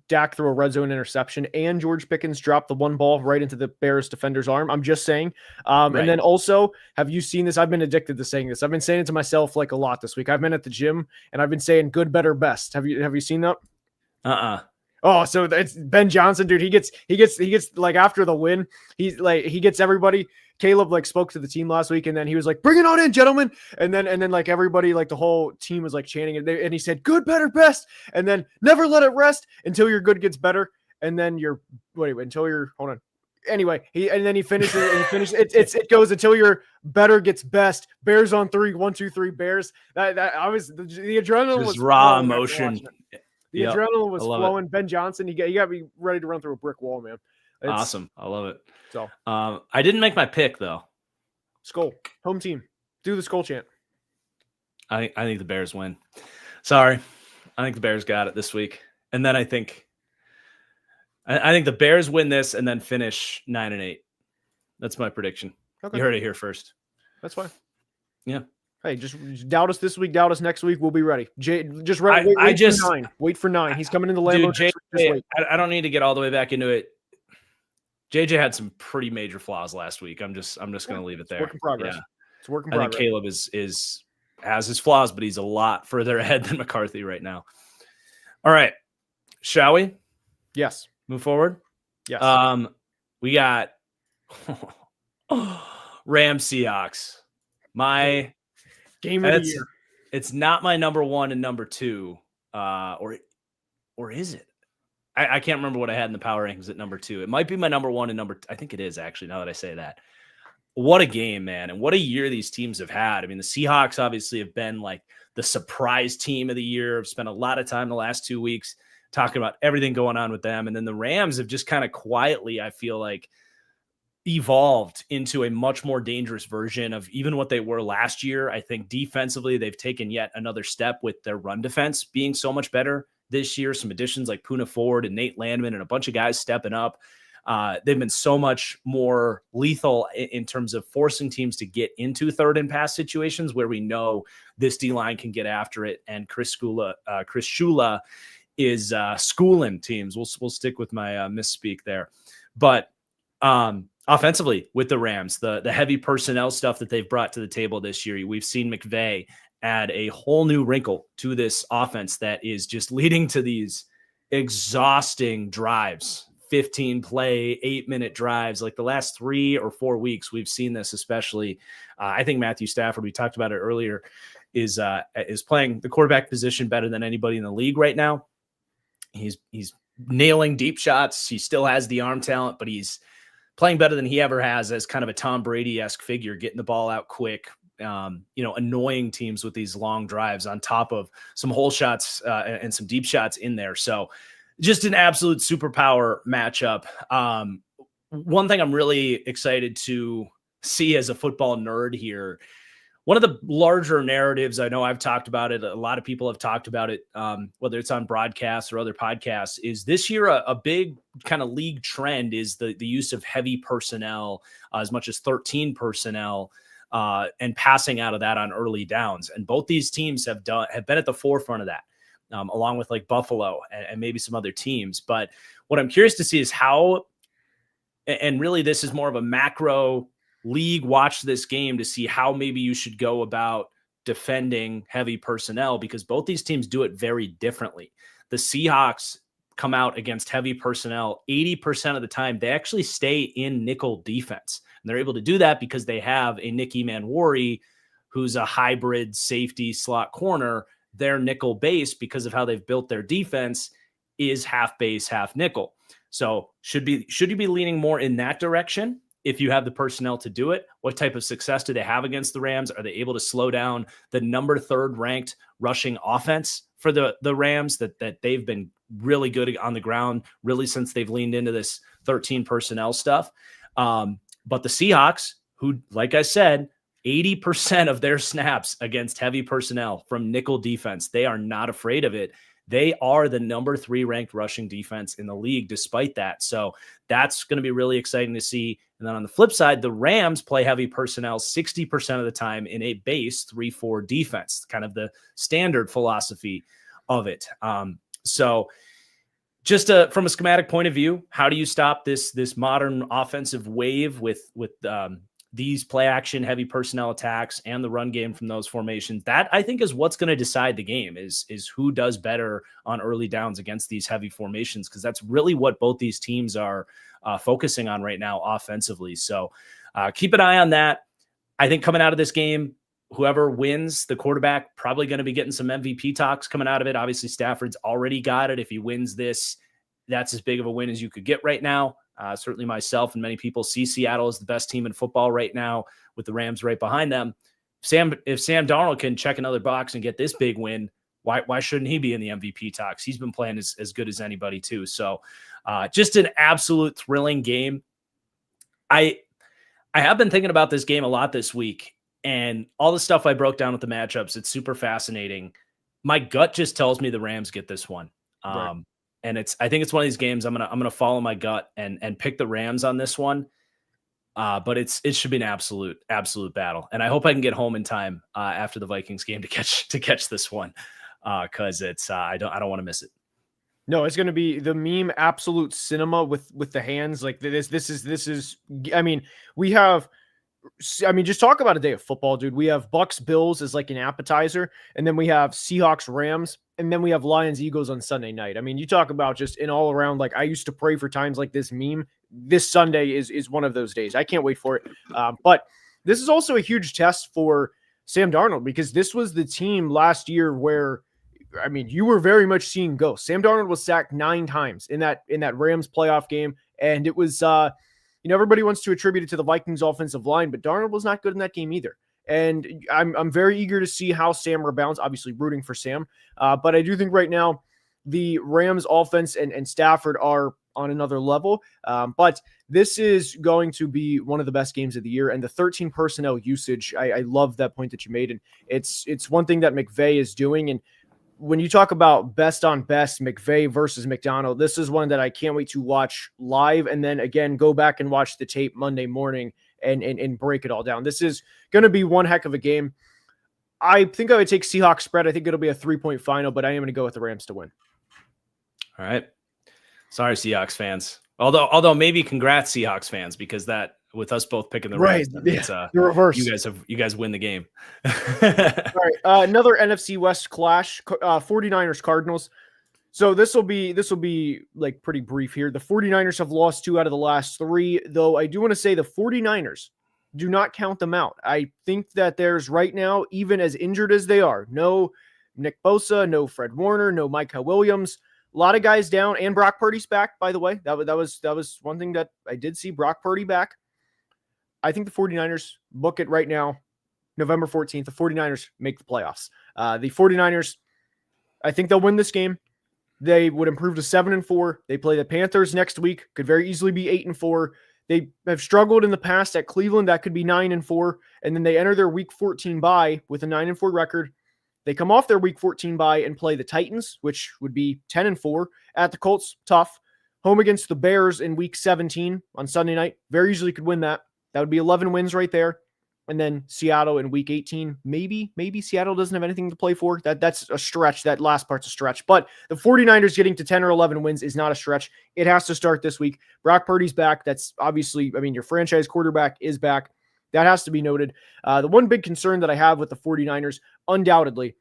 Dak threw a red zone interception and George Pickens dropped the one ball right into the Bears defender's arm. I'm just saying. Right. And then also, have you seen this? I've been addicted to saying this. I've been saying it to myself, like, a lot this week. I've been at the gym and I've been saying good, better, best. Have you seen that? Oh, so it's Ben Johnson, dude. He gets like, after the win, he gets everybody. Caleb, like, spoke to the team last week, and then he was like, "Bring it on in, gentlemen!" And then like, everybody, like, the whole team was like chanting it, and he said, "Good, better, best," and then never let it rest until your good gets better, and then until you're hold on. Anyway, he finishes it goes until your better gets best. Bears on 3, 1, 2, 3. Bears. That I was the adrenaline just was raw emotion. The adrenaline was flowing. It. Ben Johnson, you got me ready to run through a brick wall, man. It's awesome. I love it. So, I didn't make my pick, though. Skull, home team. Do the Skull chant. I think the Bears win. Sorry. I think the Bears got it this week. And then I think the Bears win this and then finish 9-8. That's my prediction. Okay. You heard it here first. That's fine. Yeah. Hey, just doubt us this week, doubt us next week. We'll be ready. Wait for 9. Wait for 9. He's coming in the Lambeau. Dude, I don't need to get all the way back into it. JJ had some pretty major flaws last week. I'm just going to leave it there. Work in progress. Yeah. It's work in progress. I think Caleb has his flaws, but he's a lot further ahead than McCarthy right now. All right. Shall we? Yes. Move forward? Yes. We got Rams Seahawks. My game of the year. It's not my number 1 and number 2. Or is it? I can't remember what I had in the power rankings at number 2. It might be my number 1 and number. I think it is, actually, now that I say that. What a game, man. And what a year these teams have had. I mean, the Seahawks obviously have been like the surprise team of the year. I've spent a lot of time the last 2 weeks talking about everything going on with them. And then the Rams have just kind of quietly, I feel like, evolved into a much more dangerous version of even what they were last year. I think defensively, they've taken yet another step with their run defense being so much better this year. Some additions like Poona Ford and Nate Landman and a bunch of guys stepping up. They've been so much more lethal in terms of forcing teams to get into third and pass situations where we know this D-line can get after it. And Chris Shula is schooling teams. We'll stick with my misspeak there. But offensively with the Rams, the heavy personnel stuff that they've brought to the table this year. We've seen McVay add a whole new wrinkle to this offense that is just leading to these exhausting drives, 15 play, 8-minute drives. Like the last 3 or 4 weeks, we've seen this, especially. I think Matthew Stafford, we talked about it earlier, is playing the quarterback position better than anybody in the league right now. He's nailing deep shots. He still has the arm talent, but he's playing better than he ever has as kind of a Tom Brady-esque figure, getting the ball out quick, annoying teams with these long drives on top of some hole shots and some deep shots in there. So just an absolute superpower matchup. One thing I'm really excited to see as a football nerd here, one of the larger narratives, I know I've talked about it, a lot of people have talked about it, whether it's on broadcasts or other podcasts, is this year a big kind of league trend is the use of heavy personnel, as much as 13 personnel, and passing out of that on early downs. And both these teams have been at the forefront of that, along with like Buffalo and maybe some other teams. But what I'm curious to see is how, and really this is more of a macro league, watch this game to see how maybe you should go about defending heavy personnel, because both these teams do it very differently. The Seahawks come out against heavy personnel 80% of the time. They actually stay in nickel defense, and they're able to do that because they have a Nicky Manwari, who's a hybrid safety slot corner. Their nickel base, because of how they've built their defense, is half base, half nickel. So should you be leaning more in that direction? If you have the personnel to do it, what type of success do they have against the Rams? Are they able to slow down the number 3rd ranked rushing offense for the Rams that they've been really good on the ground, really since they've leaned into this 13 personnel stuff? But the Seahawks, who, like I said, 80% of their snaps against heavy personnel from nickel defense, they are not afraid of it. They are the number 3 ranked rushing defense in the league despite that. So that's going to be really exciting to see. And then on the flip side, the Rams play heavy personnel 60% of the time in a base 3-4 defense, kind of the standard philosophy of it. So just from a schematic point of view, how do you stop this modern offensive wave with these play action heavy personnel attacks and the run game from those formations? That, I think, is what's going to decide the game, is who does better on early downs against these heavy formations, because that's really what both these teams are focusing on right now offensively. So keep an eye on that. I think coming out of this game, whoever wins, the quarterback probably going to be getting some MVP talks coming out of it. Obviously, Stafford's already got it. If he wins this, that's as big of a win as you could get right now. Certainly myself and many people see Seattle as the best team in football right now, with the Rams right behind them. If Sam Darnold can check another box and get this big win, why shouldn't he be in the MVP talks? He's been playing as good as anybody too. So just an absolute thrilling game. I have been thinking about this game a lot this week, and all the stuff I broke down with the matchups, it's super fascinating. My gut just tells me the Rams get this one. Right. And I think it's one of these games I'm gonna follow my gut and pick the Rams on this one. But it should be an absolute battle. And I hope I can get home in time after the Vikings game to catch this one, because it's I don't want to miss it. No, it's going to be the meme absolute cinema with the hands like this. This is. I mean, we have. I mean, just talk about a day of football, dude. We have Bucks Bills as like an appetizer, and then we have Seahawks Rams, and then we have Lions Eagles on Sunday night. I mean, you talk about just an all around, like, I used to pray for times like this meme. This Sunday is one of those days. I can't wait for it. But this is also a huge test for Sam Darnold, because this was the team last year where, I mean, you were very much seeing ghosts. Sam Darnold was sacked 9 times in that Rams playoff game, and it was everybody wants to attribute it to the Vikings offensive line, but Darnold was not good in that game either. And I'm very eager to see how Sam rebounds, obviously rooting for Sam. But I do think right now the Rams offense and Stafford are on another level. But this is going to be one of the best games of the year. And the 13 personnel usage, I love that point that you made. And it's one thing that McVay is doing. And when you talk about best on best, McVay versus McDonald, this is one that I can't wait to watch live, and then again go back and watch the tape Monday morning and break it all down. This is going to be one heck of a game. I think I would take Seahawks spread. I think it'll be a 3-point final, but I am going to go with the Rams to win. All right. Sorry, Seahawks fans. Although maybe congrats, Seahawks fans, because that with us both picking the Right. Rams. That Yeah. means, The reverse. you guys win the game. All right. Another NFC West clash, 49ers Cardinals. So this will be like pretty brief here. The 49ers have lost 2 out of the last 3, though I do want to say the 49ers, do not count them out. I think that there's right now, even as injured as they are, no Nick Bosa, no Fred Warner, no Micah Williams, a lot of guys down, and Brock Purdy's back, by the way. That was one thing that I did see, Brock Purdy back. I think the 49ers, book it right now, November 14th, the 49ers make the playoffs. The 49ers, I think they'll win this game. They would improve to 7-4. They play the Panthers next week. Could very easily be 8-4. They have struggled in the past at Cleveland. That could be 9-4. And then they enter their week 14 bye with a 9-4 record. They come off their week 14 bye and play the Titans, which would be 10-4. At the Colts, tough. Home against the Bears in week 17 on Sunday night. Very easily could win that. That would be 11 wins right there. And then Seattle in week 18. Maybe Seattle doesn't have anything to play for. That's a stretch. That last part's a stretch. But the 49ers getting to 10 or 11 wins is not a stretch. It has to start this week. Brock Purdy's back. That's obviously, your franchise quarterback is back. That has to be noted. The one big concern that I have with the 49ers, undoubtedly,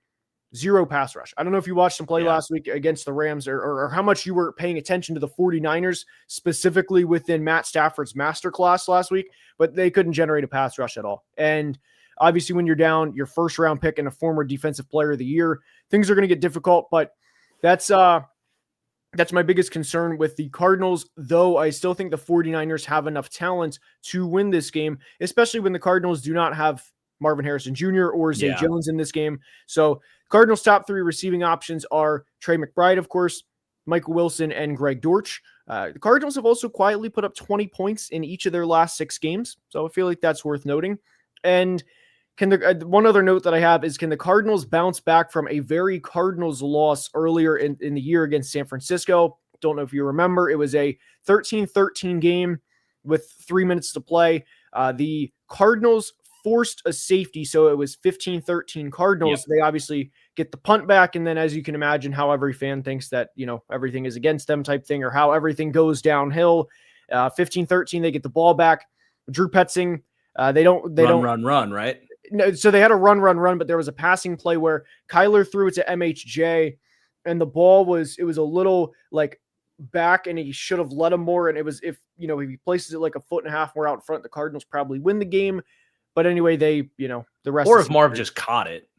zero pass rush. I don't know if you watched them play last week against the Rams or how much you were paying attention to the 49ers, specifically within Matt Stafford's masterclass last week, but they couldn't generate a pass rush at all. And obviously when you're down your first round pick and a former defensive player of the year, things are going to get difficult, but that's my biggest concern with the Cardinals, though I still think the 49ers have enough talent to win this game, especially when the Cardinals do not have Marvin Harrison Jr. or Zay Jones in this game. So Cardinals' top 3 receiving options are Trey McBride, of course, Michael Wilson, and Greg Dortch. The Cardinals have also quietly put up 20 points in each of their last 6 games, so I feel like that's worth noting. And one other note that I have is, can the Cardinals bounce back from a very Cardinals loss earlier in the year against San Francisco? Don't know if you remember. It was a 13-13 game with 3 minutes to play. The Cardinals forced a safety, so it was 15-13 Cardinals. Yep. They obviously get the punt back, and then as you can imagine how every fan thinks that, everything is against them type thing, or how everything goes downhill. 15-13, they get the ball back. Drew Petzing, they don't run, right? No, so they had a run, but there was a passing play where Kyler threw it to MHJ, and the ball was a little like back, and he should have let him more. And it was, if he places it like a foot and a half more out front, the Cardinals probably win the game. But anyway, they, the rest. Or if Marv just caught it.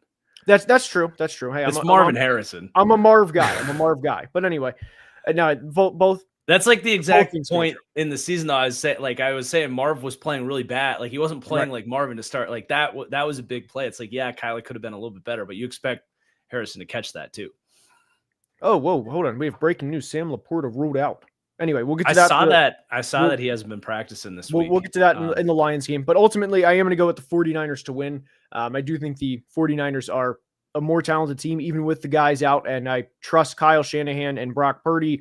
That's true. That's true. Hey, it's Marvin Harrison. I'm a Marv guy. But anyway, no, both. That's like the exact point in the season, though. I was saying Marv was playing really bad. Like, he wasn't playing like Marvin to start. Like, that was a big play. It's like, yeah, Kyler could have been a little bit better, but you expect Harrison to catch that too. Oh, whoa, hold on. We have breaking news. Sam Laporta ruled out. Anyway, we'll get to that. I saw that he hasn't been practicing this week. We'll get to that in the Lions game. But ultimately, I am going to go with the 49ers to win. I do think the 49ers are a more talented team, even with the guys out. And I trust Kyle Shanahan and Brock Purdy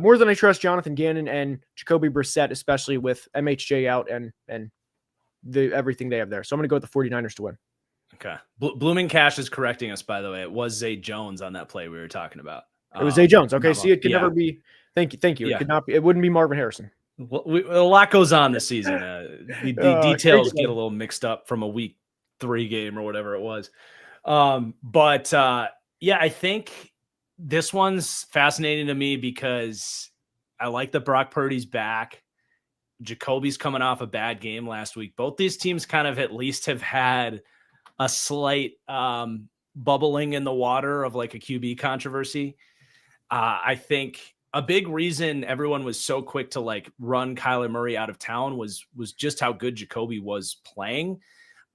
more than I trust Jonathan Gannon and Jacoby Brissett, especially with MHJ out and everything they have there. So I'm going to go with the 49ers to win. Okay. Blooming Cash is correcting us, by the way. It was Zay Jones on that play we were talking about. It was Zay Jones. Okay, see, it could never be. Thank you. It could not be. It wouldn't be Marvin Harrison. Well, a lot goes on this season. The details get a little mixed up from a week 3 game or whatever it was. But I think this one's fascinating to me because I like that Brock Purdy's back. Jacoby's coming off a bad game last week. Both these teams kind of at least have had a slight bubbling in the water of like a QB controversy. I think a big reason everyone was so quick to like run Kyler Murray out of town was just how good Jacoby was playing.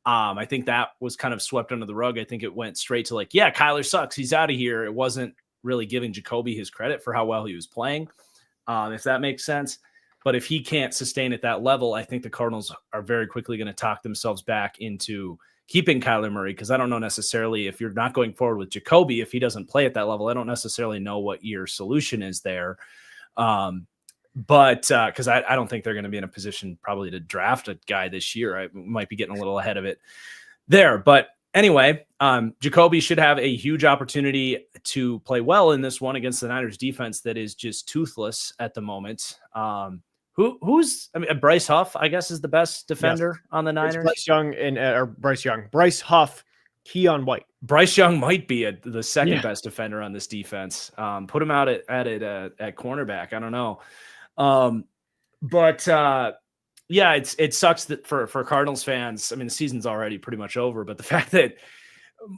I think that was kind of swept under the rug. I think it went straight to like, yeah, Kyler sucks, he's out of here. It wasn't really giving Jacoby his credit for how well he was playing, if that makes sense. But if he can't sustain at that level, I think the Cardinals are very quickly going to talk themselves back into keeping Kyler Murray, because I don't know necessarily if you're not going forward with Jacoby, if he doesn't play at that level, I don't necessarily know what your solution is there. But because I don't think they're going to be in a position probably to draft a guy this year. I might be getting a little ahead of it there. But anyway, Jacoby should have a huge opportunity to play well in this one against the Niners defense that is just toothless at the moment. Who's I mean Bryce Huff, I guess, is the best defender on the It's Niners. Bryce Huff, Keon White. Bryce Young might be the second Yeah. best defender on this defense. Put him out at cornerback. I don't know. But yeah, it sucks that for Cardinals fans. I mean, the season's already pretty much over, but the fact that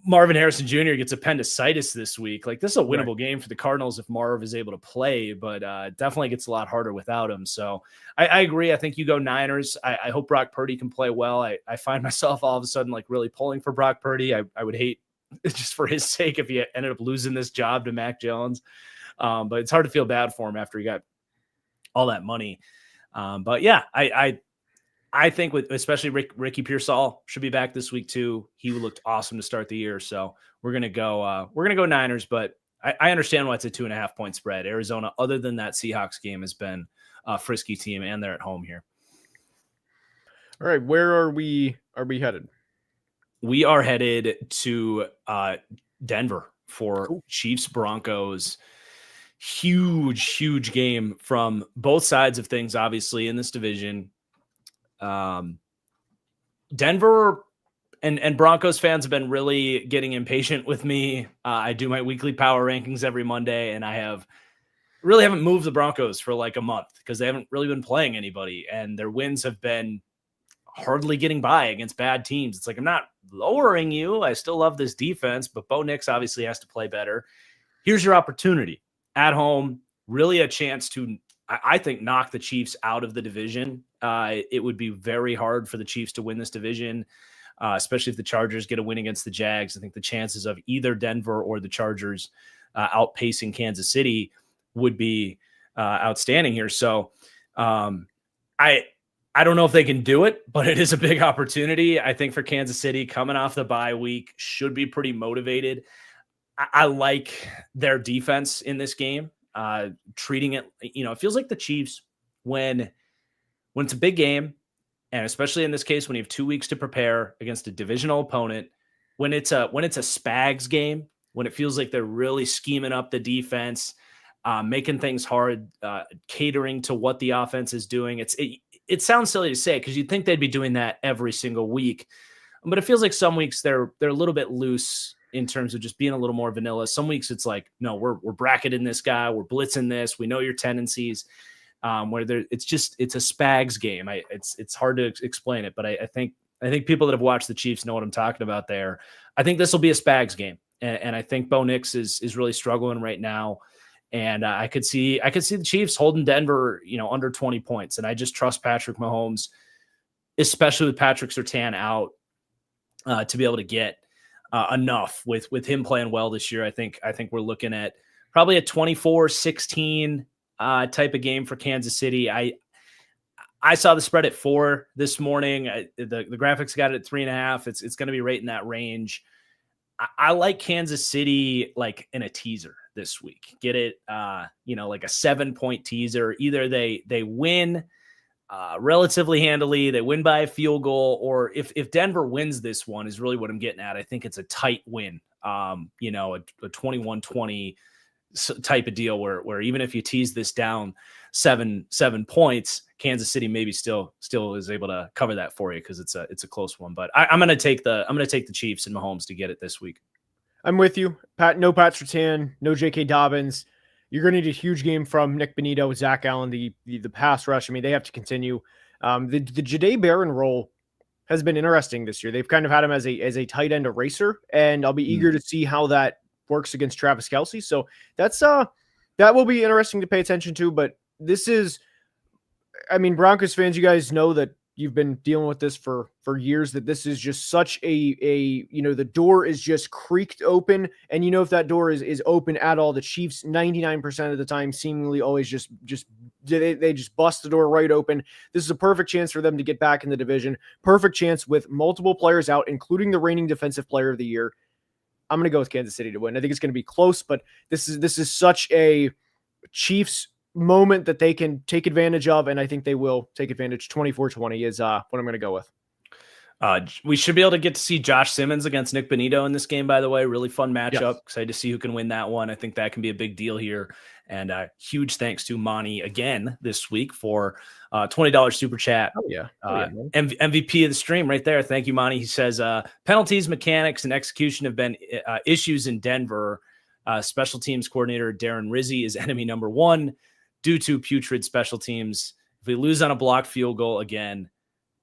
Marvin Harrison Jr. gets appendicitis this week, like this is a winnable game for the Cardinals if Marv is able to play, but definitely gets a lot harder without him. So I agree. I think you go Niners. I hope Brock Purdy can play well. I find myself all of a sudden like really pulling for Brock Purdy. I would hate just for his sake if he ended up losing this job to Mac Jones. But it's hard to feel bad for him after he got all that money. But yeah, I think with especially Ricky Pearsall should be back this week too. He looked awesome to start the year. So we're gonna go Niners, but I understand why it's a 2.5 point spread. Arizona, other than that Seahawks game, has been a frisky team, and they're at home here. All right, where are we headed? We are headed to Denver for Chiefs Broncos. Huge game from both sides of things, obviously, in this division. Denver and Broncos fans have been really getting impatient with me. I do my weekly power rankings every Monday, and I haven't moved the Broncos for like a month because they haven't really been playing anybody, and their wins have been hardly getting by against bad teams. It's like, I'm not lowering you. I still love this defense, but Bo Nix obviously has to play better. Here's your opportunity at home. Really a chance to, I think, knock the Chiefs out of the division. It would be very hard for the Chiefs to win this division, especially if the Chargers get a win against the Jags. I think the chances of either Denver or the Chargers outpacing Kansas City would be outstanding here. So I don't know if they can do it, but it is a big opportunity. I think for Kansas City, coming off the bye week, should be pretty motivated. I like their defense in this game, treating it, it feels like the Chiefs when it's a big game, and especially in this case, when you have 2 weeks to prepare against a divisional opponent, when it's a Spags game, when it feels like they're really scheming up the defense, making things hard, catering to what the offense is doing. It sounds silly to say because you'd think they'd be doing that every single week, but it feels like some weeks they're a little bit loose in terms of just being a little more vanilla. Some weeks it's like, no, we're bracketing this guy, we're blitzing this, we know your tendencies. It's a Spags game. It's hard to explain it, but I think people that have watched the Chiefs know what I'm talking about there. I think this will be a Spags game, and I think Bo Nix is really struggling right now. And I could see the Chiefs holding Denver, under 20 points. And I just trust Patrick Mahomes, especially with Patrick Surtain out, to be able to get enough with him playing well this year. I think we're looking at probably a 24-16 type of game for Kansas City. I saw the spread at 4 this morning. The graphics got it at 3.5. It's going to be right in that range. I like Kansas City like in a teaser this week. Get it, like a 7-point teaser. Either they win relatively handily, they win by a field goal, or if Denver wins this one is really what I'm getting at. I think it's a tight win, a 21-20 type of deal where even if you tease this down 7 points, Kansas City maybe still is able to cover that for you because it's a close one. But I'm gonna take the Chiefs and Mahomes to get it this week. I'm with you. No Pat Surtain, no J.K. Dobbins. You're going to need a huge game from Nick Bonito, Zach Allen, the pass rush. I mean, they have to continue. The Jahdae Barron role has been interesting this year. They've kind of had him as a tight end eraser, and I'll be eager to see how that works against Travis Kelce. So that's that will be interesting to pay attention to. But this is, I mean, Broncos fans, you guys know that you've been dealing with this for years, that this is just such the door is just creaked open. And if that door is open at all, the Chiefs 99% of the time seemingly always just they just bust the door right open. This is a perfect chance for them to get back in the division. Perfect chance with multiple players out, including the reigning defensive player of the year. I'm going to go with Kansas City to win. I think it's going to be close, but this is such a Chiefs moment that they can take advantage of, and I think they will take advantage. 24-20 is what I'm going to go with. We should be able to get to see Josh Simmons against Nick Benito in this game, by the way. Really fun matchup. Yes. Excited to see who can win that one. I think that can be a big deal here. And huge thanks to Monty again this week for $20 super chat. Oh, yeah. MVP of the stream right there. Thank you, Monty. He says, penalties, mechanics, and execution have been issues in Denver. Special teams coordinator Darren Rizzi is enemy number one due to putrid special teams. If we lose on a blocked field goal again,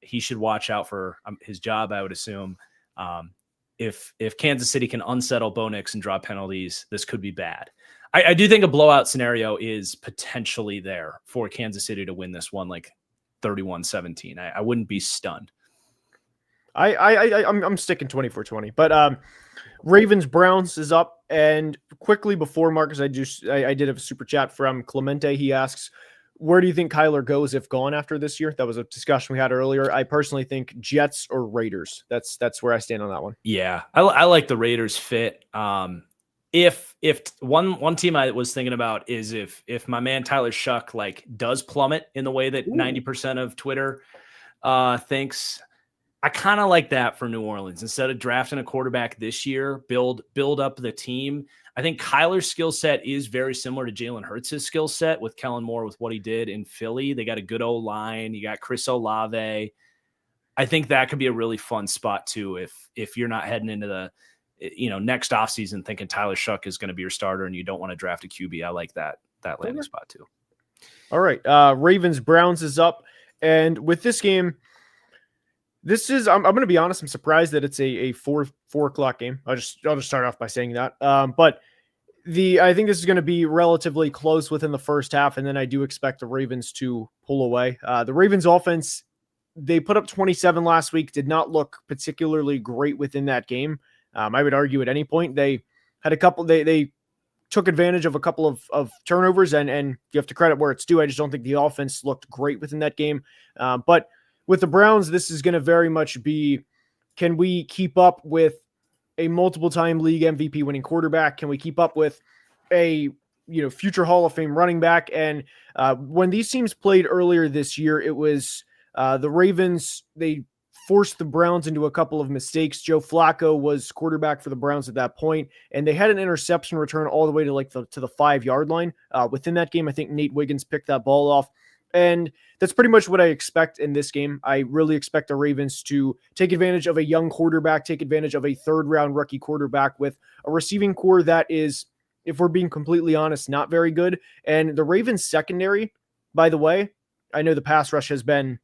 he should watch out for his job, I would assume. If Kansas City can unsettle Bo Nix and draw penalties, this could be bad. I do think a blowout scenario is potentially there for Kansas City to win this one, like 31-17. I wouldn't be stunned. I'm sticking 24-20, but Ravens Browns is up, and quickly before Marcus, I did have a super chat from Clemente. He asks, where do you think Kyler goes if gone after this year? That was a discussion we had earlier. I personally think Jets or Raiders. That's where I stand on that one. Yeah, I like the Raiders fit. If one team I was thinking about is if my man Tyler Shuck like does plummet in the way that 90% of Twitter thinks, I kind of like that for New Orleans. Instead of drafting a quarterback this year, build up the team. I think Kyler's skill set is very similar to Jalen Hurts' skill set with Kellen Moore, with what he did in Philly. They got a good old line. You got Chris Olave. I think that could be a really fun spot too. If you're not heading into the, next offseason thinking Tyler Shuck is going to be your starter and you don't want to draft a QB. I like that landing spot too. All right. Ravens Browns is up. And with this game, I'm going to be honest. I'm surprised that it's a 4 o'clock game. I'll just start off by saying that. But I think this is going to be relatively close within the first half. And then I do expect the Ravens to pull away. The Ravens offense, they put up 27 last week, did not look particularly great within that game. I would argue at any point they had a couple, they took advantage of a couple of turnovers and you have to credit where it's due. I just don't think the offense looked great within that game. But with the Browns, this is going to very much be, can we keep up with a multiple-time league MVP winning quarterback? Can we keep up with a future Hall of Fame running back? And when these teams played earlier this year, it was the Ravens. They forced the Browns into a couple of mistakes. Joe Flacco was quarterback for the Browns at that point, and they had an interception return all the way to the 5-yard line. Within that game, I think Nate Wiggins picked that ball off. And that's pretty much what I expect in this game. I really expect the Ravens to take advantage of a young quarterback, take advantage of a third-round rookie quarterback with a receiving core that is, if we're being completely honest, not very good. And the Ravens secondary, by the way, I know the pass rush has been,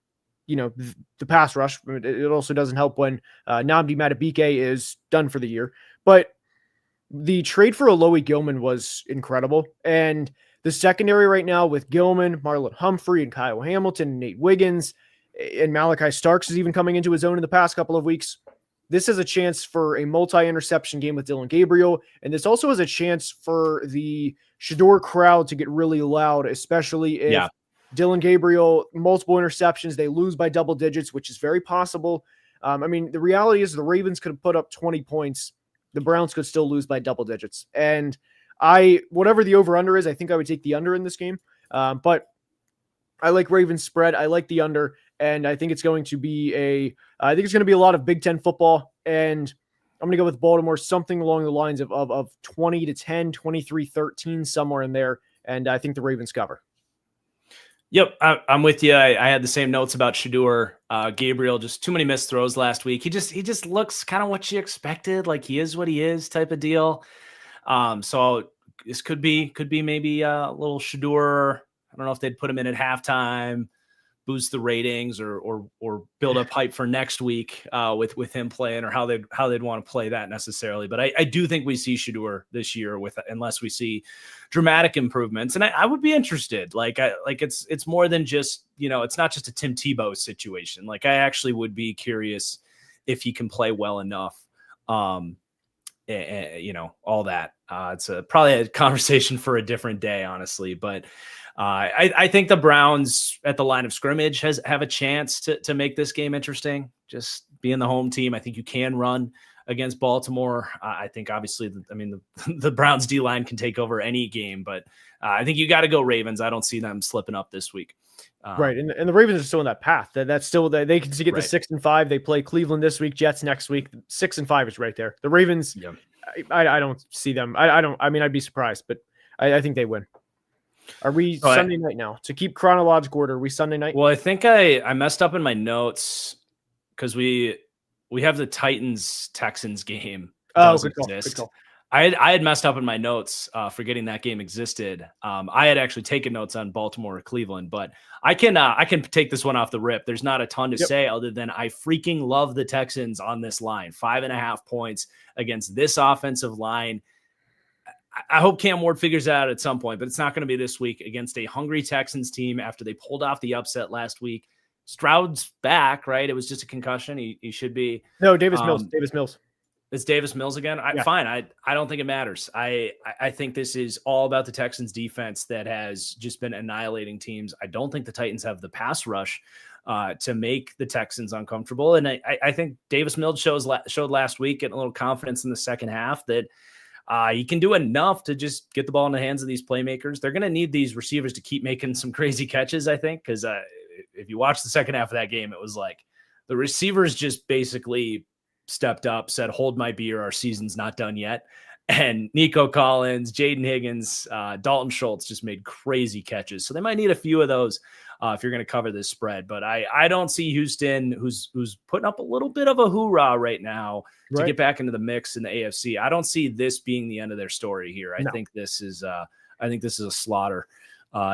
the pass rush. It also doesn't help when Nnamdi Madubuike is done for the year. But the trade for Alohi Gilman was incredible. And the secondary right now with Gilman, Marlon Humphrey, and Kyle Hamilton, and Nate Wiggins, and Malachi Starks is even coming into his own in the past couple of weeks. This is a chance for a multi-interception game with Dillon Gabriel, and this also is a chance for the Shedeur crowd to get really loud, especially if Dillon Gabriel, multiple interceptions, they lose by double digits, which is very possible. The reality is the Ravens could have put up 20 points. The Browns could still lose by double digits. And whatever the over-under is, I think I would take the under in this game. But I like Ravens spread. I like the under, and I think it's going to be a lot of Big Ten football, and I'm going to go with Baltimore, something along the lines of 20-10, 23-13, somewhere in there, and I think the Ravens cover. Yep, I'm with you. I had the same notes about Shedeur. Gabriel, just too many missed throws last week. He just looks kind of what you expected, like he is what he is type of deal. So this could be maybe a little Shedeur. I don't know if they'd put him in at halftime, boost the ratings, or build up hype for next week with him playing, or how they'd want to play that necessarily. But I do think we see Shedeur this year unless we see dramatic improvements, and I would be interested. It's more than just it's not just a Tim Tebow situation. Like I actually would be curious if he can play well enough. All that. It's probably a conversation for a different day, honestly. But I think the Browns at the line of scrimmage have a chance to make this game interesting. Just being the home team, I think you can run against Baltimore. I think obviously, the Browns D line can take over any game, but I think you got to go Ravens. I don't see them slipping up this week. Right, and the Ravens are still in that path. That's still they can get Right. to 6-5. They play Cleveland this week, Jets next week. 6-5 is right there. The Ravens, Yeah. I don't see them. I don't. I mean, I'd be surprised, but I think they win. Are we Sunday night now? To keep chronological order, are we Sunday night? Well, I think I messed up in my notes because we have the Titans Texans game. Oh, good call. I had messed up in my notes, forgetting that game existed. I had actually taken notes on Baltimore or Cleveland, but I can take this one off the rip. There's not a ton to say other than I freaking love the Texans on this line. 5.5 points against this offensive line. I hope Cam Ward figures it out at some point, but it's not going to be this week against a hungry Texans team after they pulled off the upset last week. Stroud's back, right? It was just a concussion. He should be. No, Davis Mills. It's Davis Mills again. Fine. I don't think it matters. I think this is all about the Texans defense that has just been annihilating teams. I don't think the Titans have the pass rush to make the Texans uncomfortable. And I think Davis Mills showed last week, getting a little confidence in the second half that he can do enough to just get the ball in the hands of these playmakers. They're going to need these receivers to keep making some crazy catches, I think, because if you watch the second half of that game, it was like the receivers just basically stepped up, said, hold my beer, our season's not done yet. And Nico Collins, Jaden Higgins, Dalton Schultz just made crazy catches. So they might need a few of those if you're going to cover this spread. But I don't see Houston, who's putting up a little bit of a hoorah right now to get back into the mix in the AFC. I don't see this being the end of their story here. I think this is a slaughter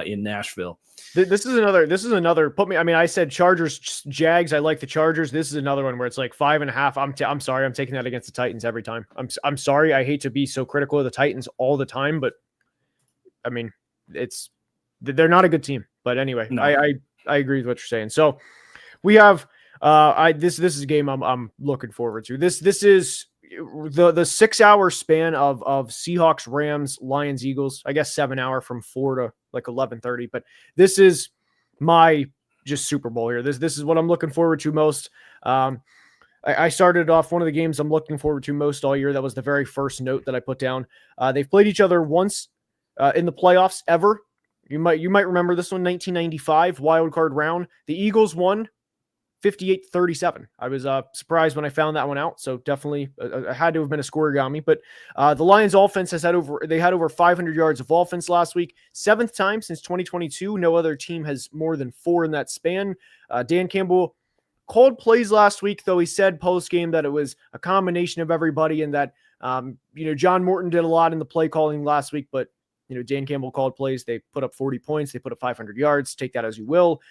in Nashville. This is another put me. I mean, I said Chargers, Jags. I like the Chargers. This is another one where it's like 5.5. I'm sorry. I'm taking that against the Titans every time. I'm sorry. I hate to be so critical of the Titans all the time, but I mean, they're not a good team. But anyway, no. I agree with what you're saying. So we have this is a game I'm looking forward to. This is the 6 hour span of Seahawks, Rams, Lions, Eagles. I guess 7 hour from 4 to like 11:30. But this is my just Super Bowl here. This is what I'm looking forward to most. I started off one of the games I'm looking forward to most all year. That was the very first note that I put down. They've played each other once in the playoffs ever. You might remember this one, 1995 wild card round. The Eagles won 58-37. I was surprised when I found that one out. So definitely had to have been a scoregami. But the Lions offense had over 500 yards of offense last week. 7th time since 2022. No other team has more than 4 in that span. Dan Campbell called plays last week, though he said post-game that it was a combination of everybody and that, John Morton did a lot in the play calling last week, but Dan Campbell called plays. They put up 40 points. They put up 500 yards. Take that as you will.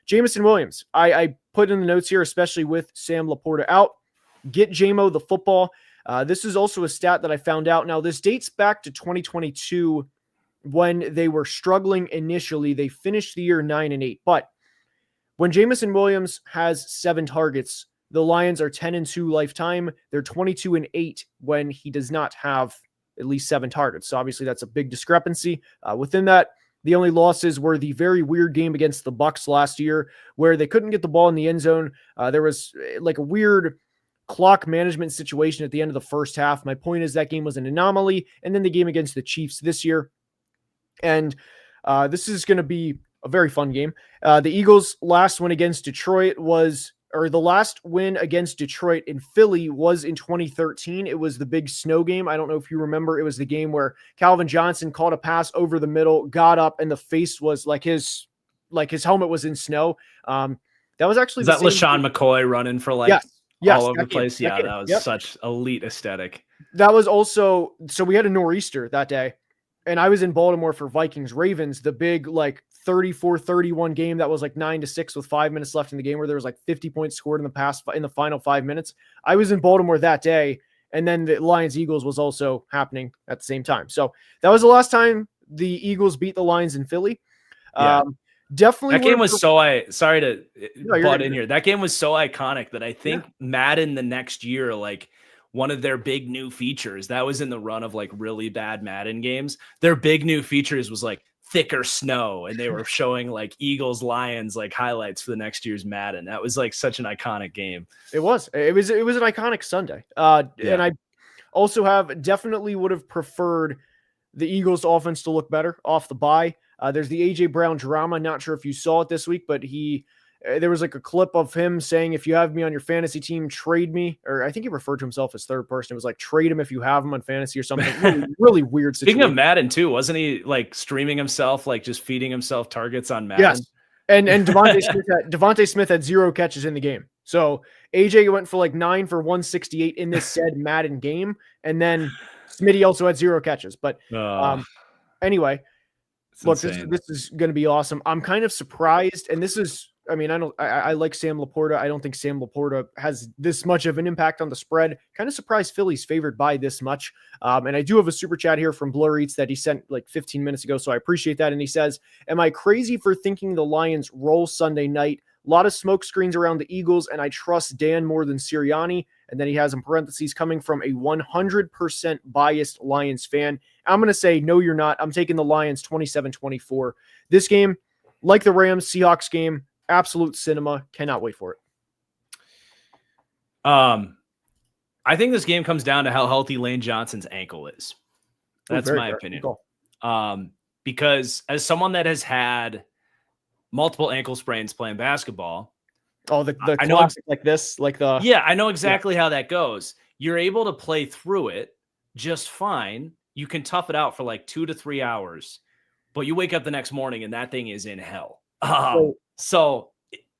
Jameson Williams, I put in the notes here, especially with Sam Laporta out. Get JMO the football. This is also a stat that I found out. Now, this dates back to 2022 when they were struggling initially. They finished the year 9-8. But when Jameson Williams has 7 targets, the Lions are 10-2 lifetime. They're 22-8 when he does not have at least 7 targets. So obviously that's a big discrepancy. Within that, the only losses were the very weird game against the Bucs last year where they couldn't get the ball in the end zone. There was like a weird clock management situation at the end of the first half. My point is that game was an anomaly. And then the game against the Chiefs this year. And this is going to be a very fun game. The Eagles' last win against Detroit the last win against Detroit in Philly was in 2013. It was the big snow game. I don't know if you remember. It was the game where Calvin Johnson caught a pass over the middle, got up, and the face was like his helmet was in snow. That was actually that LaShawn McCoy running for all over the place. That was such elite aesthetic. That was also, so we had a nor'easter that day, and I was in Baltimore for Vikings Ravens, the big 34-31 game that was 9-6 with 5 minutes left in the game where there was 50 points scored in the final 5 minutes. I was in Baltimore that day, and then the Lions Eagles was also happening at the same time. So that was the last time the Eagles beat the Lions in Philly. Yeah. Definitely. That game was sorry to butt in here. That game was so iconic that I think Madden the next year, one of their big new features that was in the run of really bad Madden games. Their big new features was thicker snow, and they were showing Eagles Lions highlights for the next year's Madden. That was such an iconic game. It was an iconic Sunday. And I also definitely would have preferred the Eagles offense to look better off the bye. There's the AJ Brown drama. Not sure if you saw it this week, but there was like a clip of him saying, if you have me on your fantasy team, trade me. Or I think he referred to himself as third person. It was like, trade him if you have him on fantasy or something. Really, really weird situation. Speaking of Madden too, wasn't he like streaming himself, like just feeding himself targets on Madden? Yes. And Devontae Smith had 0 catches in the game. So AJ went for like 9 for 168 in this said Madden game. And then Smitty also had 0 catches. But anyway, look, this is going to be awesome. I'm kind of surprised. And this is, I mean, I like Sam Laporta. I don't think Sam Laporta has this much of an impact on the spread. Kind of surprised Philly's favored by this much. And I do have a super chat here from Blur Eats that he sent like 15 minutes ago. So I appreciate that. And he says, am I crazy for thinking the Lions roll Sunday night? A lot of smoke screens around the Eagles, and I trust Dan more than Sirianni. And then he has in parentheses, coming from a 100% biased Lions fan. I'm going to say, no, you're not. I'm taking the Lions 27-24. This game, like the Rams Seahawks game, absolute cinema. Cannot wait for it. I think this game comes down to how healthy Lane Johnson's ankle is. That's my opinion. Because as someone that has had multiple ankle sprains playing basketball. Oh, the classic like this, like the. Yeah, I know exactly how that goes. You're able to play through it just fine. You can tough it out for like 2 to 3 hours, but you wake up the next morning and that thing is in hell. So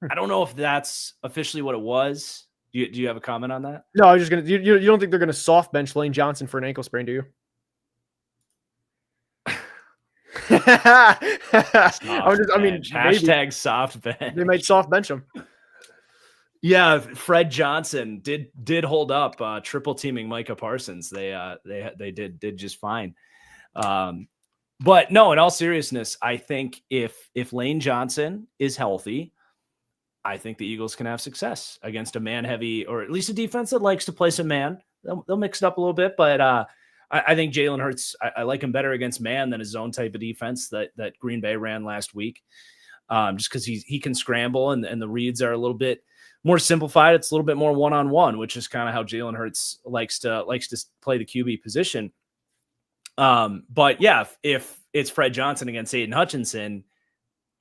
I don't know if that's officially what it was. Do you have a comment on that? No, I was just gonna. You don't think they're gonna soft bench Lane Johnson for an ankle sprain, do you? Hashtag soft bench. They might soft bench him. Yeah, Fred Johnson did hold up triple teaming Micah Parsons. They did just fine. But no, in all seriousness, I think if Lane Johnson is healthy, I think the Eagles can have success against a man heavy, or at least a defense that likes to play some man. They'll mix it up a little bit, but I think Jalen Hurts, I like him better against man than his own type of defense that Green Bay ran last week. Just because he can scramble and the reads are a little bit more simplified. It's a little bit more one-on-one, which is kind of how Jalen Hurts likes to play the QB position. But yeah, if it's Fred Johnson against Aiden Hutchinson,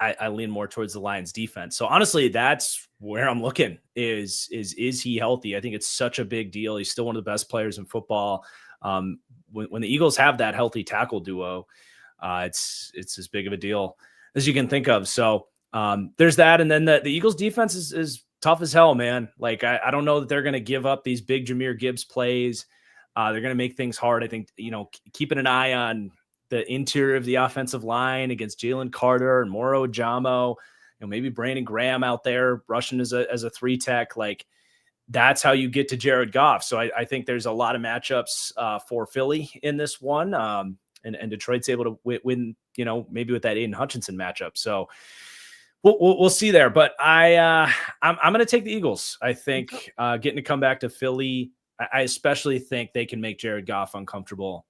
I lean more towards the Lions defense. So honestly, that's where I'm looking is he healthy? I think it's such a big deal. He's still one of the best players in football. When the Eagles have that healthy tackle duo, it's as big of a deal as you can think of. So there's that. And then the Eagles defense is tough as hell, man. Like, I don't know that they're going to give up these big Jahmyr Gibbs plays. They're going to make things hard. I think, keeping an eye on the interior of the offensive line against Jalen Carter and Moro Jamo, maybe Brandon Graham out there rushing as a 3-tech. Like, that's how you get to Jared Goff. So I think there's a lot of matchups for Philly in this one. And Detroit's able to win, maybe with that Aiden Hutchinson matchup. So we'll see there. But I'm going to take the Eagles. I think getting to come back to Philly, I especially think they can make Jared Goff uncomfortable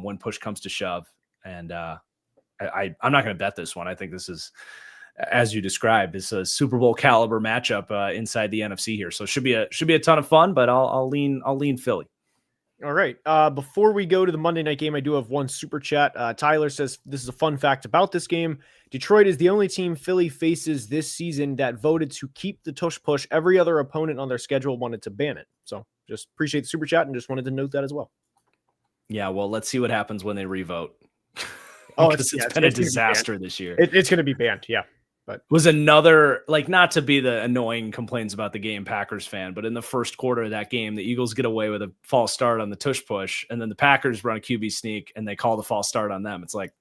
when push comes to shove. And I'm not going to bet this one. I think this is, as you described, it's a Super Bowl caliber matchup inside the NFC here. So it should be a ton of fun, but I'll lean Philly. All right. Before we go to the Monday night game, I do have one super chat. Tyler says, this is a fun fact about this game. Detroit is the only team Philly faces this season that voted to keep the tush push. Every other opponent on their schedule wanted to ban it. So just appreciate the super chat and just wanted to note that as well. Yeah. Well, let's see what happens when they revote. It's been a disaster this year. It's going to be banned. Yeah. But was another, not to be the annoying complaints about the game Packers fan, but in the first quarter of that game, the Eagles get away with a false start on the tush push, and then the Packers run a QB sneak and they call the false start on them. It's like,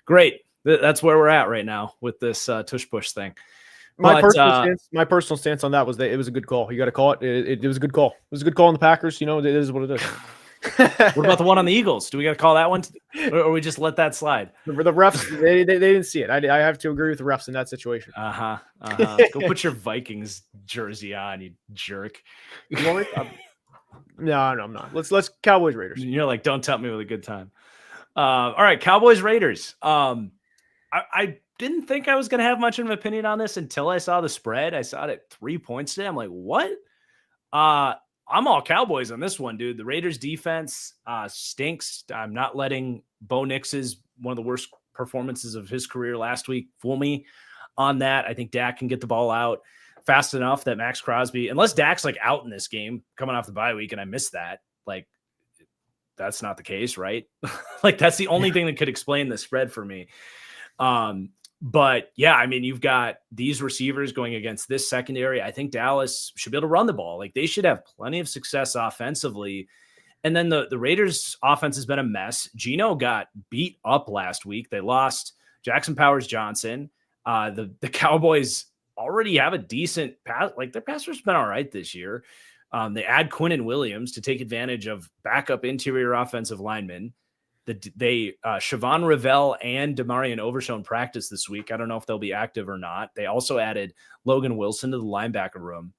great. That's where we're at right now with this tush push thing. My personal stance on that was that it was a good call. You got to call it. It was a good call. It was a good call on the Packers. It is what it is. What about the one on the Eagles? Do we got to call that one, or we just let that slide? The refs, they didn't see it. I have to agree with the refs in that situation. Go put your Vikings jersey on, you jerk. No, I'm not. Let's Cowboys Raiders. You're like, don't tempt me with a good time. All right, Cowboys Raiders. I didn't think I was going to have much of an opinion on this until I saw the spread. I saw it at 3 points today. I'm like, what? I'm all Cowboys on this one, dude. The Raiders defense stinks. I'm not letting Bo Nix is one of the worst performances of his career last week fool me on that. I think Dak can get the ball out fast enough that Max Crosby, unless Dak's like out in this game coming off the bye week and I missed that, like that's not the case, right? Like that's the only thing that could explain the spread for me. But yeah, I mean, you've got these receivers going against this secondary. I think Dallas should be able to run the ball. Like they should have plenty of success offensively. And then the Raiders offense has been a mess. Geno got beat up last week. They lost Jackson Powers Johnson. The Cowboys already have a decent pass. Like their pass rush's been all right this year. They add Quinnen Williams to take advantage of backup interior offensive linemen. Siobhan Revell and Demarion Overshown practice this week. I don't know if they'll be active or not. They also added Logan Wilson to the linebacker room.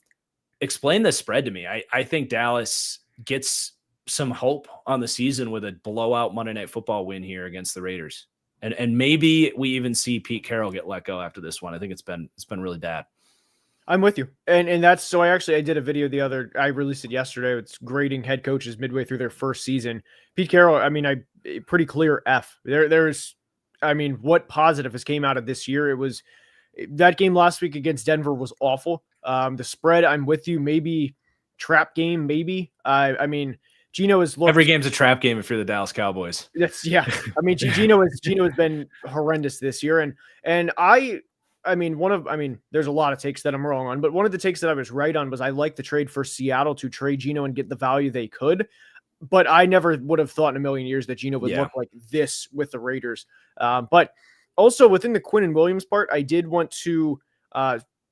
Explain the spread to me. I think Dallas gets some hope on the season with a blowout Monday Night Football win here against the Raiders. And maybe we even see Pete Carroll get let go after this one. I think it's been really bad. I'm with you. And that's, so I did a video I released it yesterday. It's grading head coaches midway through their first season. Pete Carroll, I mean, pretty clear F. There's, I mean, what positive has came out of this year? It was that game last week against Denver was awful. The spread, I'm with you. Maybe trap game, maybe. I mean, Geno is every game's a trap game if you're the Dallas Cowboys. That's I mean, Geno has been horrendous this year, and I mean, there's a lot of takes that I'm wrong on, but one of the takes that I was right on was I like the trade for Seattle to trade Geno and get the value they could. But I never would have thought in a million years that Geno would look like this with the Raiders. But also within the Quinnen Williams part, I did want to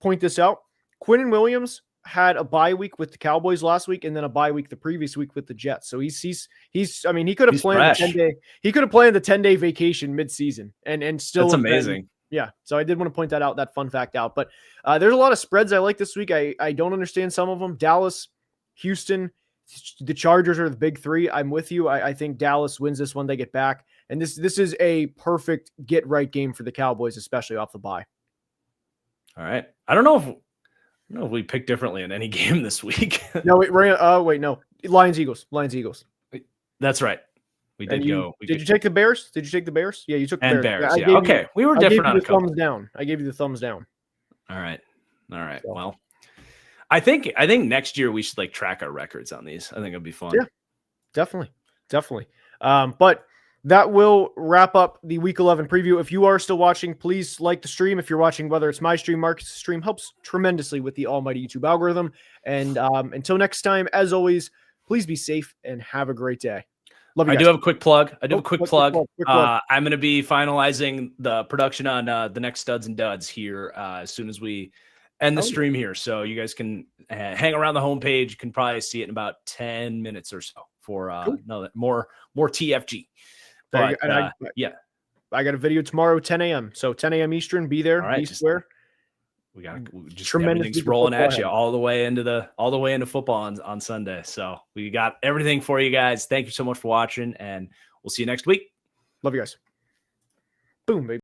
point this out. Quinnen Williams had a bye week with the Cowboys last week and then a bye week the previous week with the Jets. So he's I mean, he could have planned the 10-day. He could have planned the 10-day vacation midseason and still. That's amazing. Yeah. So I did want to point that fun fact out, but there's a lot of spreads I like this week. I don't understand some of them. Dallas, Houston, the Chargers are the big three. I'm with you. I think Dallas wins this one. They get back. And this is a perfect get right game for the Cowboys, especially off the bye. All right. I don't know if we picked differently in any game this week. No, no. Lions, Eagles. That's right. We did go. Did you take the Bears? Yeah, you took the Bears. Yeah. Okay. We were different on a couple. Thumbs down. I gave you the thumbs down. All right. So. Well, I think next year we should like track our records on these. I think it'd be fun. Yeah, definitely. But that will wrap up the Week 11 preview. If you are still watching, please like the stream. If you're watching, whether it's my stream, Marcus' stream, helps tremendously with the almighty YouTube algorithm. And until next time, as always, please be safe and have a great day. Love you guys. I do have a quick plug. Quick plug. I'm going to be finalizing the production on the next Studs and Duds here as soon as we end the stream here. So you guys can hang around the homepage. You can probably see it in about 10 minutes or so for more TFG. But I got a video tomorrow, 10 a.m. So 10 a.m. Eastern, be there. All right, be square. We got just everything's rolling at you all the way into football on Sunday. So we got everything for you guys. Thank you so much for watching, and we'll see you next week. Love you guys. Boom, baby.